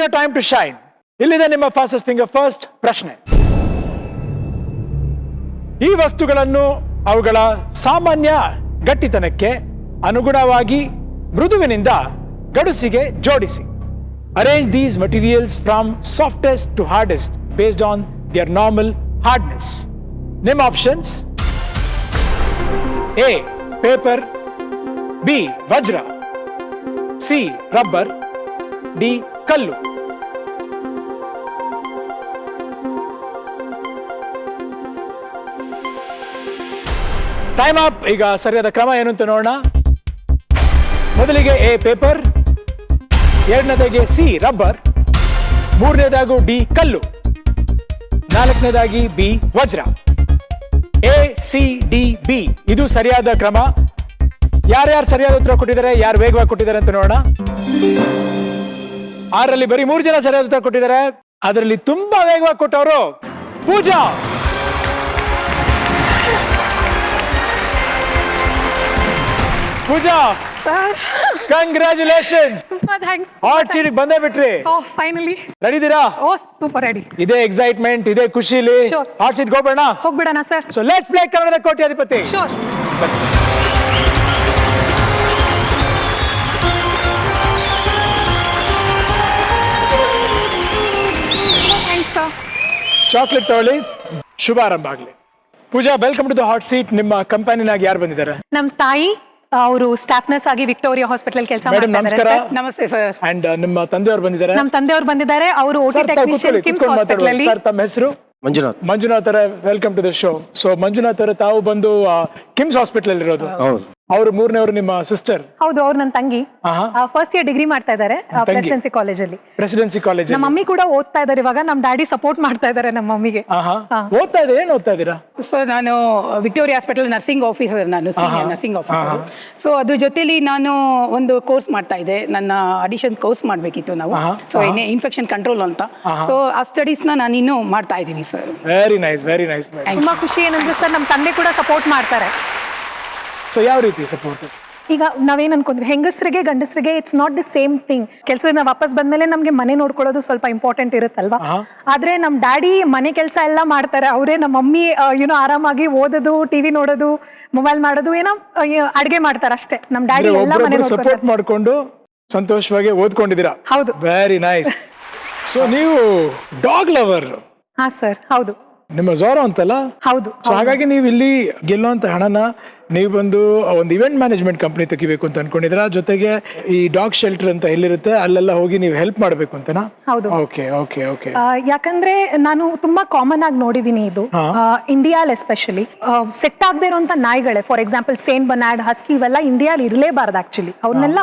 your time to shine. ಇಲ್ಲಿದೆ ನಿಮ್ಮ fastest finger first ಪ್ರಶ್ನೆ. ಈ ವಸ್ತುಗಳನ್ನು ಅವುಗಳ ಸಾಮಾನ್ಯ ಗಟ್ಟಿತನಕ್ಕೆ ಅನುಗುಣವಾಗಿ ಮೃದುವಿನಿಂದ ಗಡುಸಿಗೆ ಜೋಡಿಸಿ. Arrange these materials from softest to hardest based on their normal hardness. Name options: A. Paper, B. Vajra, C. Rubber, D. Kallu. Time up. ಈಗ ಸರಿಯಾದ ಕ್ರಮ ಏನು ಅಂತ ನೋಡೋಣ. ಮೊದಲಿಗೆ ಎ ಪೇಪರ್, ಎರಡನೇದಾಗಿ ಸಿ ರಬ್ಬರ್, ಮೂರನೇದಾಗಿ ಡಿ ಕಲ್ಲು, ನಾಲ್ಕನೇದಾಗಿ ಬಿ ವಜ್ರ. ಎ ಸಿ ಡಿ ಬಿ ಇದು ಸರಿಯಾದ ಕ್ರಮ. ಯಾರ್ಯಾರು ಸರಿಯಾದ ಉತ್ತರ ಕೊಟ್ಟಿದ್ದಾರೆ, ಯಾರು ವೇಗವಾಗಿ ಕೊಟ್ಟಿದ್ದಾರೆ ಅಂತ ನೋಡೋಣ. 6ರಲ್ಲಿ ಬರೀ 3 ಜನ ಸರಿಯಾದ ಉತ್ತರ ಕೊಟ್ಟಿದ್ದಾರೆ. ಅದರಲ್ಲಿ ತುಂಬಾ ವೇಗವಾಗಿ ಕೊಟ್ಟವರು Pooja. Pooja, congratulations. Hot seat ಬಂದೇ ಬಿಟ್ರಿ. ಫೈನಲಿ ರೆಡಿ ಇದೀರಾ? Oh super ready. ಇದೇ ಎಕ್ಸೈಟ್ಮೆಂಟ್, ಇದೇ ಖುಷಿಲಿ ಹಾಟ್ ಸೀಟ್ ಹೋಗ್ಬಿಡೋಣ ಸರ್. ಸೊ ಲೆಟ್ಸ್ ಪ್ಲೇ ಕನ್ನಡದ ಕೋಟ್ಯಾಧಿಪತಿ. ಶೋರ್. Thanks sir. ಚಾಕ್ಲೇಟ್ ತಗೊಳ್ಳಿ, ಶುಭಾರಂಭ ಆಗಲಿ. Pooja, welcome to the hot seat. ನಿಮ್ಮ ಕಂಪನಿನಾಗ ಯಾರು ಬಂದಿದ್ದಾರೆ? ನಮ್ಮ ತಾಯಿ, ಅವರು ಸ್ಟಾಫ್ ನರ್ಸ್ ಆಗಿ ವಿಕ್ಟೋರಿಯಾ ಹಾಸ್ಪಿಟಲ್ ಕೆಲಸ ನಮಸ್ಕಾರ. ನಮಸ್ತೆ ಸರ್. ಅಂಡ್ ನಿಮ್ಮ ತಂದೆಯವರು ಬಂದಿದ್ದಾರೆ. ನಮ್ಮ ತಂದೆಯವರು ಬಂದಿದ್ದಾರೆ. ಅವರು ಓಟಿ ಟೆಕ್ನಿಷಿಯನ್ ಕಿಮ್ಸ್ ಹಾಸ್ಪಿಟಲ್ ಅಲ್ಲಿ. ಸರ್, ತಮ್ಮ ಹೆಸರು? ಮಂಜುನಾಥ್ ಅವರೇ, welcome to the show. So Manjunath ಅವರೇ, ತಾವು ಬಂದು ಕಿಮ್ಸ್ ಹಾಸ್ಪಿಟಲ್ ಅಲ್ಲಿ ಇರೋದು. ಅವರು ಮೂರನೇವರು ನಿಮ್ಮ ಸಿಸ್ಟರ್? ಹೌದು, ಅವ್ರು ನನ್ನ ತಂಗಿ. ಫಸ್ಟ್ ಇಯರ್ ಡಿಗ್ರಿ ಮಾಡ್ತಾ ಇದ್ದಾರೆ ಪ್ರೆಸಿಡೆನ್ಸಿ ಕಾಲೇಜ್ ಅಲ್ಲಿ. Presidency college. ನಮ್ಮ ಮಮ್ಮಿ ಕೂಡ ಓದ್ತಾ ಇದ್ದಾರೆ ಇವಾಗ. ನಮ್ಮ ಡ್ಯಾಡಿ ಸಪೋರ್ಟ್ ಮಾಡ್ತಾ ಇದ್ದಾರೆ ನಮ್ಮ ಮಮ್ಮಿಗೆ. ಓದ್ತಾ ಇದ್ದಾರೆ. ಏನ್ ಓದ್ತಾ ಇದ್ದೀರಾ? ಸರ್, ನಾನು ವಿಕ್ಟೋರಿಯಾ ಹಾಸ್ಪಿಟಲ್ ನರ್ಸಿಂಗ್ ಆಫೀಸರ್. ನಾನು ಸೀನಿಯರ್ ನರ್ಸಿಂಗ್ ಆಫೀಸರ್. ಸೊ ಅದ್ರ ಜೊತೆಲಿ ನಾನು ಒಂದು ಕೋರ್ಸ್ ಮಾಡ್ತಾ ಇದ್ದೆ. ನನ್ನ ಅಡಿಷನ್ ಕೋರ್ಸ್ ಮಾಡ್ಬೇಕಿತ್ತು ನಾವು. ಸೊ ಇನ್ಫೆಕ್ಷನ್ ಕಂಟ್ರೋಲ್ ಅಂತ. ಸೊ ಆ ಸ್ಟಡೀಸ್ ನಾನು ಇನ್ನೂ ಮಾಡ್ತಾ ಇದ್ದೀನಿ sir. Very nice, very nice. ತುಂಬಾ ಖುಷಿ ಏನಂದ್ರೆ ಸರ್, ನಮ್ಮ ತಂದೆ ಕೂಡ ಸಪೋರ್ಟ್ ಮಾಡ್ತಾರೆ. ಸೊ ಯಾವ ರೀತಿ ಸಪೋರ್ಟ್? ಈಗ ನಾವೇನ್ ಅನ್ಕೊಂಡ್ವಿ, ಹೆಂಗಸರಿಗೆ ಗಂಡಸರಿಗೆ it's not the same thing. ಕೆಲಸದಿಂದ ವಾಪಸ್ ಬಂದ್ಮೇಲೆ ನಮ್ಗೆ ಮನೆ ನೋಡ್ಕೊಳ್ಳೋದು ಸ್ವಲ್ಪ ಇಂಪಾರ್ಟೆಂಟ್ ಇರುತ್ತಲ್ವಾ. ಆದ್ರೆ ನಮ್ ಡ್ಯಾಡಿ ಮನೆ ಕೆಲಸ ಎಲ್ಲ ಮಾಡ್ತಾರೆ. ಅವರೇ. ನಮ್ಮ ಮಮ್ಮಿ ಆರಾಮಾಗಿ ಓದೋದು, ಟಿವಿ ನೋಡೋದು, ಮೊಬೈಲ್ ಮಾಡೋದು, ಏನೋ ಅಡ್ಗೆ ಮಾಡ್ತಾರೆ ಅಷ್ಟೇ. ನಮ್ ಡ್ಯಾಡಿ ಎಲ್ಲ ಮನೆ ಸಪೋರ್ಟ್ ಮಾಡ್ಕೊಂಡು ಸಂತೋಷವಾಗಿ ಓದ್ಕೊಂಡಿದ್ದೀರಾ. ಹೌದು, ವೆರಿ ನೈಸ್. ಸೊ ನೀವು ಡಾಗ್ ಲವರ್? ಹಾ ಸರ್, ಹೌದು. ನಿಮ್ಮ ಝೋರೋ ಅಂತಲ್ಲ? ಹೌದು. ಸೊ ಹಾಗಾಗಿ ನೀವು ಇಲ್ಲಿ ಗೆಲ್ಲುವಂತ ಹಣನ ನೀವು ಬಂದು ಒಂದು ಇವೆಂಟ್ ಮ್ಯಾನೇಜ್ಮೆಂಟ್ ಕಂಪ್ನಿ ತೆಗಿಬೇಕು ಅಂತ ಅನ್ಕೊಂಡಿದ್ರ. ಜೊತೆಗೆ ಈ ಡಾಗ್ ಶೆಲ್ಟರ್ ಅಂತ ಎಲ್ಲಿರುತ್ತೆ ಅಲ್ಲೆಲ್ಲ ಹೋಗಿ ನೀವು ಹೆಲ್ಪ್ ಮಾಡಬೇಕು ಅಂತನಾ? ಹೌದು. Okay okay okay. ಯಾಕಂದ್ರೆ ನಾನು ತುಂಬಾ ಕಾಮನ್ ಆಗಿ ನೋಡಿದೀನಿ ಇದು ಇಂಡಿಯಾಲ್ ಎಸ್ಪೆಷಲಿ. ಸೆಟ್ ಆಗದೆ ಇರುವಂತ ನಾಯಿಗಳೇ, ಫಾರ್ ಎಕ್ಸಾಂಪಲ್ ಸೇಂಟ್ ಬರ್ನಾರ್ಡ್, ಹಸ್ಕಿ, ಇವೆಲ್ಲ ಇಂಡಿಯಾಲ್ ಇರಲೇಬಾರ್ದು ಆಕ್ಚುಲಿ. ಅವ್ರನ್ನೆಲ್ಲ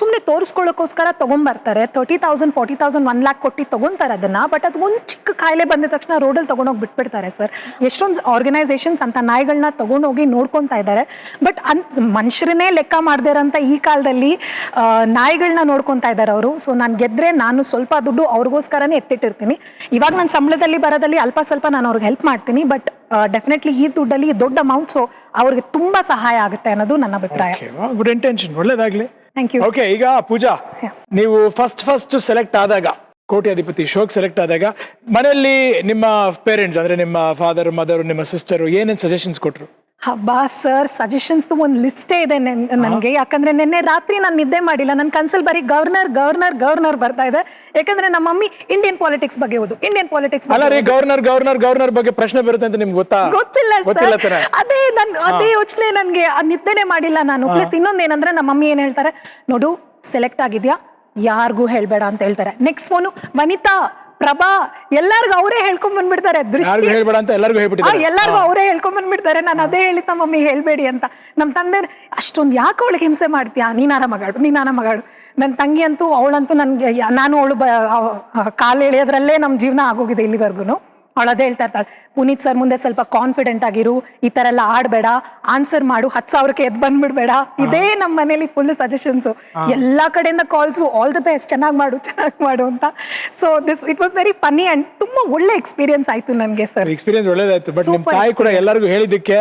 ಸುಮ್ಮನೆ ತೋರಿಸ್ಕೊಳ್ಳೋಕೋಸ್ಕರ ತಗೊಂಡ್ಬರ್ತಾರೆ. 30,000 40,000 1 lakh ಕೊಟ್ಟು ತಗೊಂತಾರೆ ಅದನ್ನ. ಬಟ್ ಅದು ಒಂದು ಚಿಕ್ಕ ಕಾಯಿಲೆ ಬಂದ ತಕ್ಷಣ ರೋಡಲ್ಲಿ ತಗೊಂಡೋಗಿ ಬಿಟ್ಬಿಡ್ತಾರೆ ಸರ್. ಎಷ್ಟೊಂದು ಆರ್ಗನೈಸೇಷನ್ಸ್ ಅಂತ ನಾಯಿಗಳನ್ನ ತಗೊಂಡೋಗಿ ನೋಡ್ಕೊಂತಾ ಇದ್ದಾರೆ. ಬಟ್ ಮನುಷ್ಯರನ್ನೇ ಲೆಕ್ಕ ಮಾಡದೇ ಇರೋಂಥ ಈ ಕಾಲದಲ್ಲಿ ನಾಯಿಗಳನ್ನ ನೋಡ್ಕೊತಾ ಇದ್ದಾರೆ ಅವರು. ಸೊ ನಾನು ಗೆದ್ರೆ ನಾನು ಸ್ವಲ್ಪ ದುಡ್ಡು ಅವ್ರಿಗೋಸ್ಕರನೇ ಎತ್ತಿಟ್ಟಿರ್ತೀನಿ. ಇವಾಗ ನನ್ನ ಸಂಬಳದಲ್ಲಿ ಬರೋದಲ್ಲಿ ಅಲ್ಪ ಸ್ವಲ್ಪ ನಾನು ಅವ್ರಿಗೆ ಹೆಲ್ಪ್ ಮಾಡ್ತೀನಿ. ಬಟ್ ಡೆಫಿನೆಟ್ಲಿ ಈ ದುಡ್ಡಲ್ಲಿ ದೊಡ್ಡ ಅಮೌಂಟ್, ಸೊ ಅವ್ರಿಗೆ ತುಂಬಾ ಸಹಾಯ ಆಗುತ್ತೆ ಅನ್ನೋದು ನನ್ನ ಅಭಿಪ್ರಾಯ. ಗುಡ್ ಇಂಟೆನ್ಷನ್, ಒಳ್ಳೇದಾಗ್ಲಿ. Thank you. ಓಕೆ, ಈಗ ಪೂಜಾ, ನೀವು ಫಸ್ಟ್ ಸೆಲೆಕ್ಟ್ ಆದಾಗ, ಕೋಟ್ಯಾಧಿಪತಿ ಶೋಕ್ ಸೆಲೆಕ್ಟ್ ಆದಾಗ, ಮನೆಯಲ್ಲಿ ನಿಮ್ಮ ಪೇರೆಂಟ್ಸ್ ಅಂದ್ರೆ ನಿಮ್ಮ ಫಾದರ್, ಮದರ್, ನಿಮ್ಮ ಸಿಸ್ಟರ್ ಏನೇನು ಸಜೆಷನ್ಸ್ ಕೊಟ್ರು? ಹಬ್ಬಾ ಸರ್, ಸಜೆಷನ್ಸ್ ಒಂದು ಲಿಸ್ಟೇ ಇದೆ ನನಗೆ. ಯಾಕಂದ್ರೆ ನಿನ್ನೆ ರಾತ್ರಿ ನಾನು ನಿದ್ದೆ ಮಾಡಿಲ್ಲ. ನನ್ನ ಕನ್ಸಲ್ ಬರೀ ಗವರ್ನರ್ ಗವರ್ನರ್ ಗವರ್ನರ್ ಬರ್ತಾ ಇದೆ. ಯಾಕಂದ್ರೆ ನಮ್ಮ ಮಮ್ಮಿ ಇಂಡಿಯನ್ ಪಾಲಿಟಿಕ್ಸ್ ಬಗ್ಗೆ ಓದು, ಇಂಡಿಯನ್ ಪಾಲಿಟಿಕ್ಸ್ ಗವರ್ನರ್ ಬಗ್ಗೆ ಪ್ರಶ್ನೆ ಬರುತ್ತೆ ಅಂತ ನಿಮ್ಗೆ ಗೊತ್ತಿಲ್ಲ ಸರ್. ಅದೇ ಯೋಚನೆ ನನ್ಗೆ. ನಿದ್ದೆನೆ ಮಾಡಿಲ್ಲ ನಾನು. ಪ್ಲಸ್ ಇನ್ನೊಂದೇನಂದ್ರೆ ನಮ್ಮ ಮಮ್ಮಿ ಏನ್ ಹೇಳ್ತಾರೆ, ನೋಡು ಸೆಲೆಕ್ಟ್ ಆಗಿದ್ಯಾ, ಯಾರಿಗೂ ಹೇಳ್ಬೇಡ ಅಂತ ಹೇಳ್ತಾರೆ. ನೆಕ್ಸ್ಟ್ ಫೋನು ವನಿತಾ, ಪ್ರಭಾ, ಎಲ್ಲಾರ್ಗು ಅವರೇ ಹೇಳ್ಕೊಂಡ್ ಬಂದ್ಬಿಡ್ತಾರೆ. ದೃಷ್ಟಿ ಎಲ್ಲಾರ್ಗು ಅವರೇ ಹೇಳ್ಕೊಂಡ್ ಬಂದ್ಬಿಡ್ತಾರೆ. ನಾನು ಅದೇ ಹೇಳಿದ್ದ ಮಮ್ಮಿ ಹೇಳ್ಬೇಡಿ ಅಂತ. ನಮ್ ತಂದೆ ಅಷ್ಟೊಂದು ಯಾಕೆ ಅವಳಿಗೆ ಹಿಂಸೆ ಮಾಡ್ತೀಯಾ, ನೀನಾರ ಮಗಾಡು. ನನ್ನ ತಂಗಿ ಅಂತೂ, ಅವಳಂತೂ ನನ್ಗೆ, ನಾನು ಅವಳು ಕಾಲು ಎಳೆಯೋದ್ರಲ್ಲೇ ನಮ್ ಜೀವನ ಆಗೋಗಿದೆ ಇಲ್ಲಿವರೆಗೂ. ಅವಳು ಅದೇ ಹೇಳ್ತಾ ಇರ್ತಾಳೆ, ಪುನೀತ್ ಸರ್ ಮುಂದೆ ಸ್ವಲ್ಪ ಕಾನ್ಫಿಡೆಂಟ್ ಆಗಿರು, ಈ ತರ ಎಲ್ಲ ಆಡ್ಬೇಡ, ಆನ್ಸರ್ ಮಾಡು, 10,000ಕ್ಕೆ ಎದ್ದು ಬಂದ್ಬಿಡ್ಬೇಡ. ಇದೇ ನಮ್ಮ ಮನೇಲಿ ಫುಲ್ ಸಜೆಷನ್ಸ್. ಎಲ್ಲಾ ಕಡೆಯಿಂದ ಕಾಲ್ಸು, ಆಲ್ ದಿ ಬೆಸ್ಟ್, ಚೆನ್ನಾಗಿ ಮಾಡು ಅಂತ. So it was very funny and ತುಂಬಾ ಒಳ್ಳೆ ಎಕ್ಸ್ಪೀರಿಯನ್ಸ್ ಆಯ್ತು ನನಗೆ ಸರ್. ಎಕ್ಸ್ಪೀರಿಯನ್ಸ್ ಒಳ್ಳೇದಾಯ್ತು. ಬಟ್ ನಿಮ್ಮ ತಾಯಿ ಕೂಡ ಎಲ್ಲರಿಗೂ ಹೇಳಿದ್ದಕ್ಕೆ,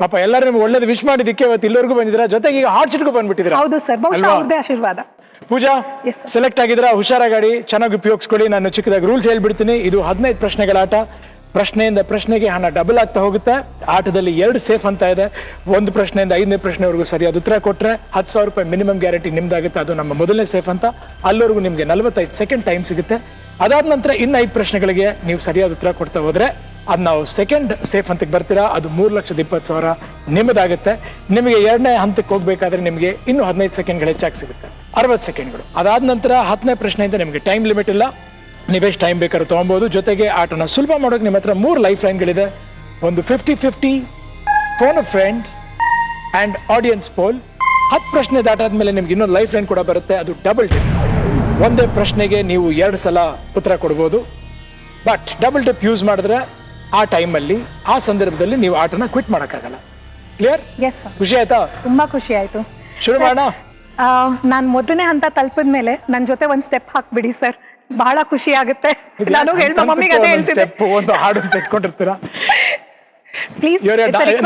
ಪಾಪ ಎಲ್ಲರೂ ನಿಮ್ಗೆ ಒಳ್ಳೇದು ವಿಶ್ ಮಾಡಿದ್ದಕ್ಕೆ ಇವತ್ತು ಇಲ್ಲಿವರೆಗೂ ಬಂದಿದ್ದೀರಾ. ಜೊತೆಗೆ ಈಗ ಹಾಟ್ ಸೀಟ್ಗೂ ಬಂದ್ಬಿಟ್ಟಿದ್ದೀರಾ. ಹೌದು ಸರ್, ಬಹುಶಃ ಅವ್ರದೇ ಆಶೀರ್ವಾದ. ಪೂಜಾ Yes, sir. ಸೆಲೆಕ್ಟ್ ಆಗಿದ್ರ ಹುಷಾರಾಗಿ ಚೆನ್ನಾಗಿ ಉಪಯೋಗಿಸ್ಕೊಳ್ಳಿ. ನಾನು ಚಿಕ್ಕದಾಗಿ ರೂಲ್ಸ್ ಹೇಳ್ಬಿಡ್ತೀನಿ. ಇದು 15 ಪ್ರಶ್ನೆಗಳ ಆಟ. ಪ್ರಶ್ನೆಯಿಂದ ಪ್ರಶ್ನೆಗೆ ಹಣ ಡಬಲ್ ಆಗ್ತಾ ಹೋಗುತ್ತೆ. ಆಟದಲ್ಲಿ 2 ಸೇಫ್ ಅಂತ ಇದೆ. 1 ಪ್ರಶ್ನೆಯಿಂದ 5ನೇ ಪ್ರಶ್ನೆವರೆಗೂ ಸರಿಯಾದ ಉತ್ತರ ಕೊಟ್ರೆ 10,000 ರೂಪಾಯಿ ಮಿನಿಮಮ್ ಗ್ಯಾರಂಟಿ ನಿಮ್ದಾಗುತ್ತೆ. ಅದು ನಮ್ಮ ಮೊದಲನೇ ಸೇಫ್ ಅಂತ. ಅಲ್ಲಿವರೆಗೂ ನಿಮಗೆ 45 ಸೆಕೆಂಡ್ ಟೈಮ್ ಸಿಗುತ್ತೆ. ಅದಾದ ನಂತರ ಇನ್ನು 5 ಪ್ರಶ್ನೆಗಳಿಗೆ ನೀವು ಸರಿಯಾದ ಉತ್ತರ ಕೊಡ್ತಾ ಹೋದ್ರೆ ಅದು ನಾವು ಸೆಕೆಂಡ್ ಸೇಫ್ ಹಂತಕ್ಕೆ ಬರ್ತೀರಾ. ಅದು 3,20,000 ನಿಮ್ಮದಾಗುತ್ತೆ. ನಿಮಗೆ 2ನೇ ಹಂತಕ್ಕೆ ಹೋಗ್ಬೇಕಾದ್ರೆ ನಿಮಗೆ ಇನ್ನೂ 15 ಸೆಕೆಂಡ್ಗಳು ಹೆಚ್ಚಾಗಿ ಸಿಗುತ್ತೆ, 60 ಸೆಕೆಂಡ್ಗಳು. ಅದಾದ ನಂತರ 10ನೇ ಪ್ರಶ್ನೆಯಿಂದ ನಿಮಗೆ ಟೈಮ್ ಲಿಮಿಟ್ ಇಲ್ಲ, ನೀವೆಷ್ಟು ಟೈಮ್ ಬೇಕಾದ್ರೂ ತೊಗೊಬೋದು. ಜೊತೆಗೆ ಆಟನ ಸುಲಭ ಮಾಡೋಕೆ ನಿಮ್ಮ ಹತ್ರ 3 ಲೈಫ್ ಲೈನ್ಗಳಿದೆ. ಒಂದು 50-50 phone friend and audience poll. 10 ಪ್ರಶ್ನೆ ದಾಟಾದ್ಮೇಲೆ ನಿಮ್ಗೆ ಇನ್ನೊಂದು ಲೈಫ್ ಲೈನ್ ಕೂಡ ಬರುತ್ತೆ, ಅದು ಡಬಲ್ ಟಿಪ್. ಒಂದೇ ಪ್ರಶ್ನೆಗೆ ನೀವು 2 ಸಲ ಉತ್ತರ ಕೊಡ್ಬೋದು. ಬಟ್ ಡಬಲ್ ಟಿಪ್ ಯೂಸ್ ಮಾಡಿದ್ರೆ ಆ ಟೈಮಲ್ಲಿ ಆ ಸಂದರ್ಭದಲ್ಲಿ ನೀವು ಆಟನ ಕ್ವಿಟ್ ಮಾಡೋಕ್ಕಾಗಲ್ಲ. ಕ್ಲಿಯರ್? Yes sir. ಖುಷಿ ಆಯ್ತಾ? ತುಂಬಾ ಖುಷಿ ಆಯ್ತು. ಶುರು ಮಾಡೋಣ. ನಾನು ಮೊದಲನೇ ಹಂತ ತಲುಪಿದ ಮೇಲೆ ನನ್ನ ಜೊತೆ ಒಂದು ಸ್ಟೆಪ್ ಹಾಕ್ಬಿಡಿ ಸರ್, ಬಹಳ ಖುಷಿ ಆಗುತ್ತೆ. ನಾನು ಹೇಳ್ತಾ ಮಮ್ಮಿಗೆ ಅದೇ ಹೇಳ್ತಿದ್ದೆ. ಒಂದು ಹಾಡು ತೆಗೆದುಕೊಂಡಿರ್ತೀರಾ? ಪ್ಲೀಸ್.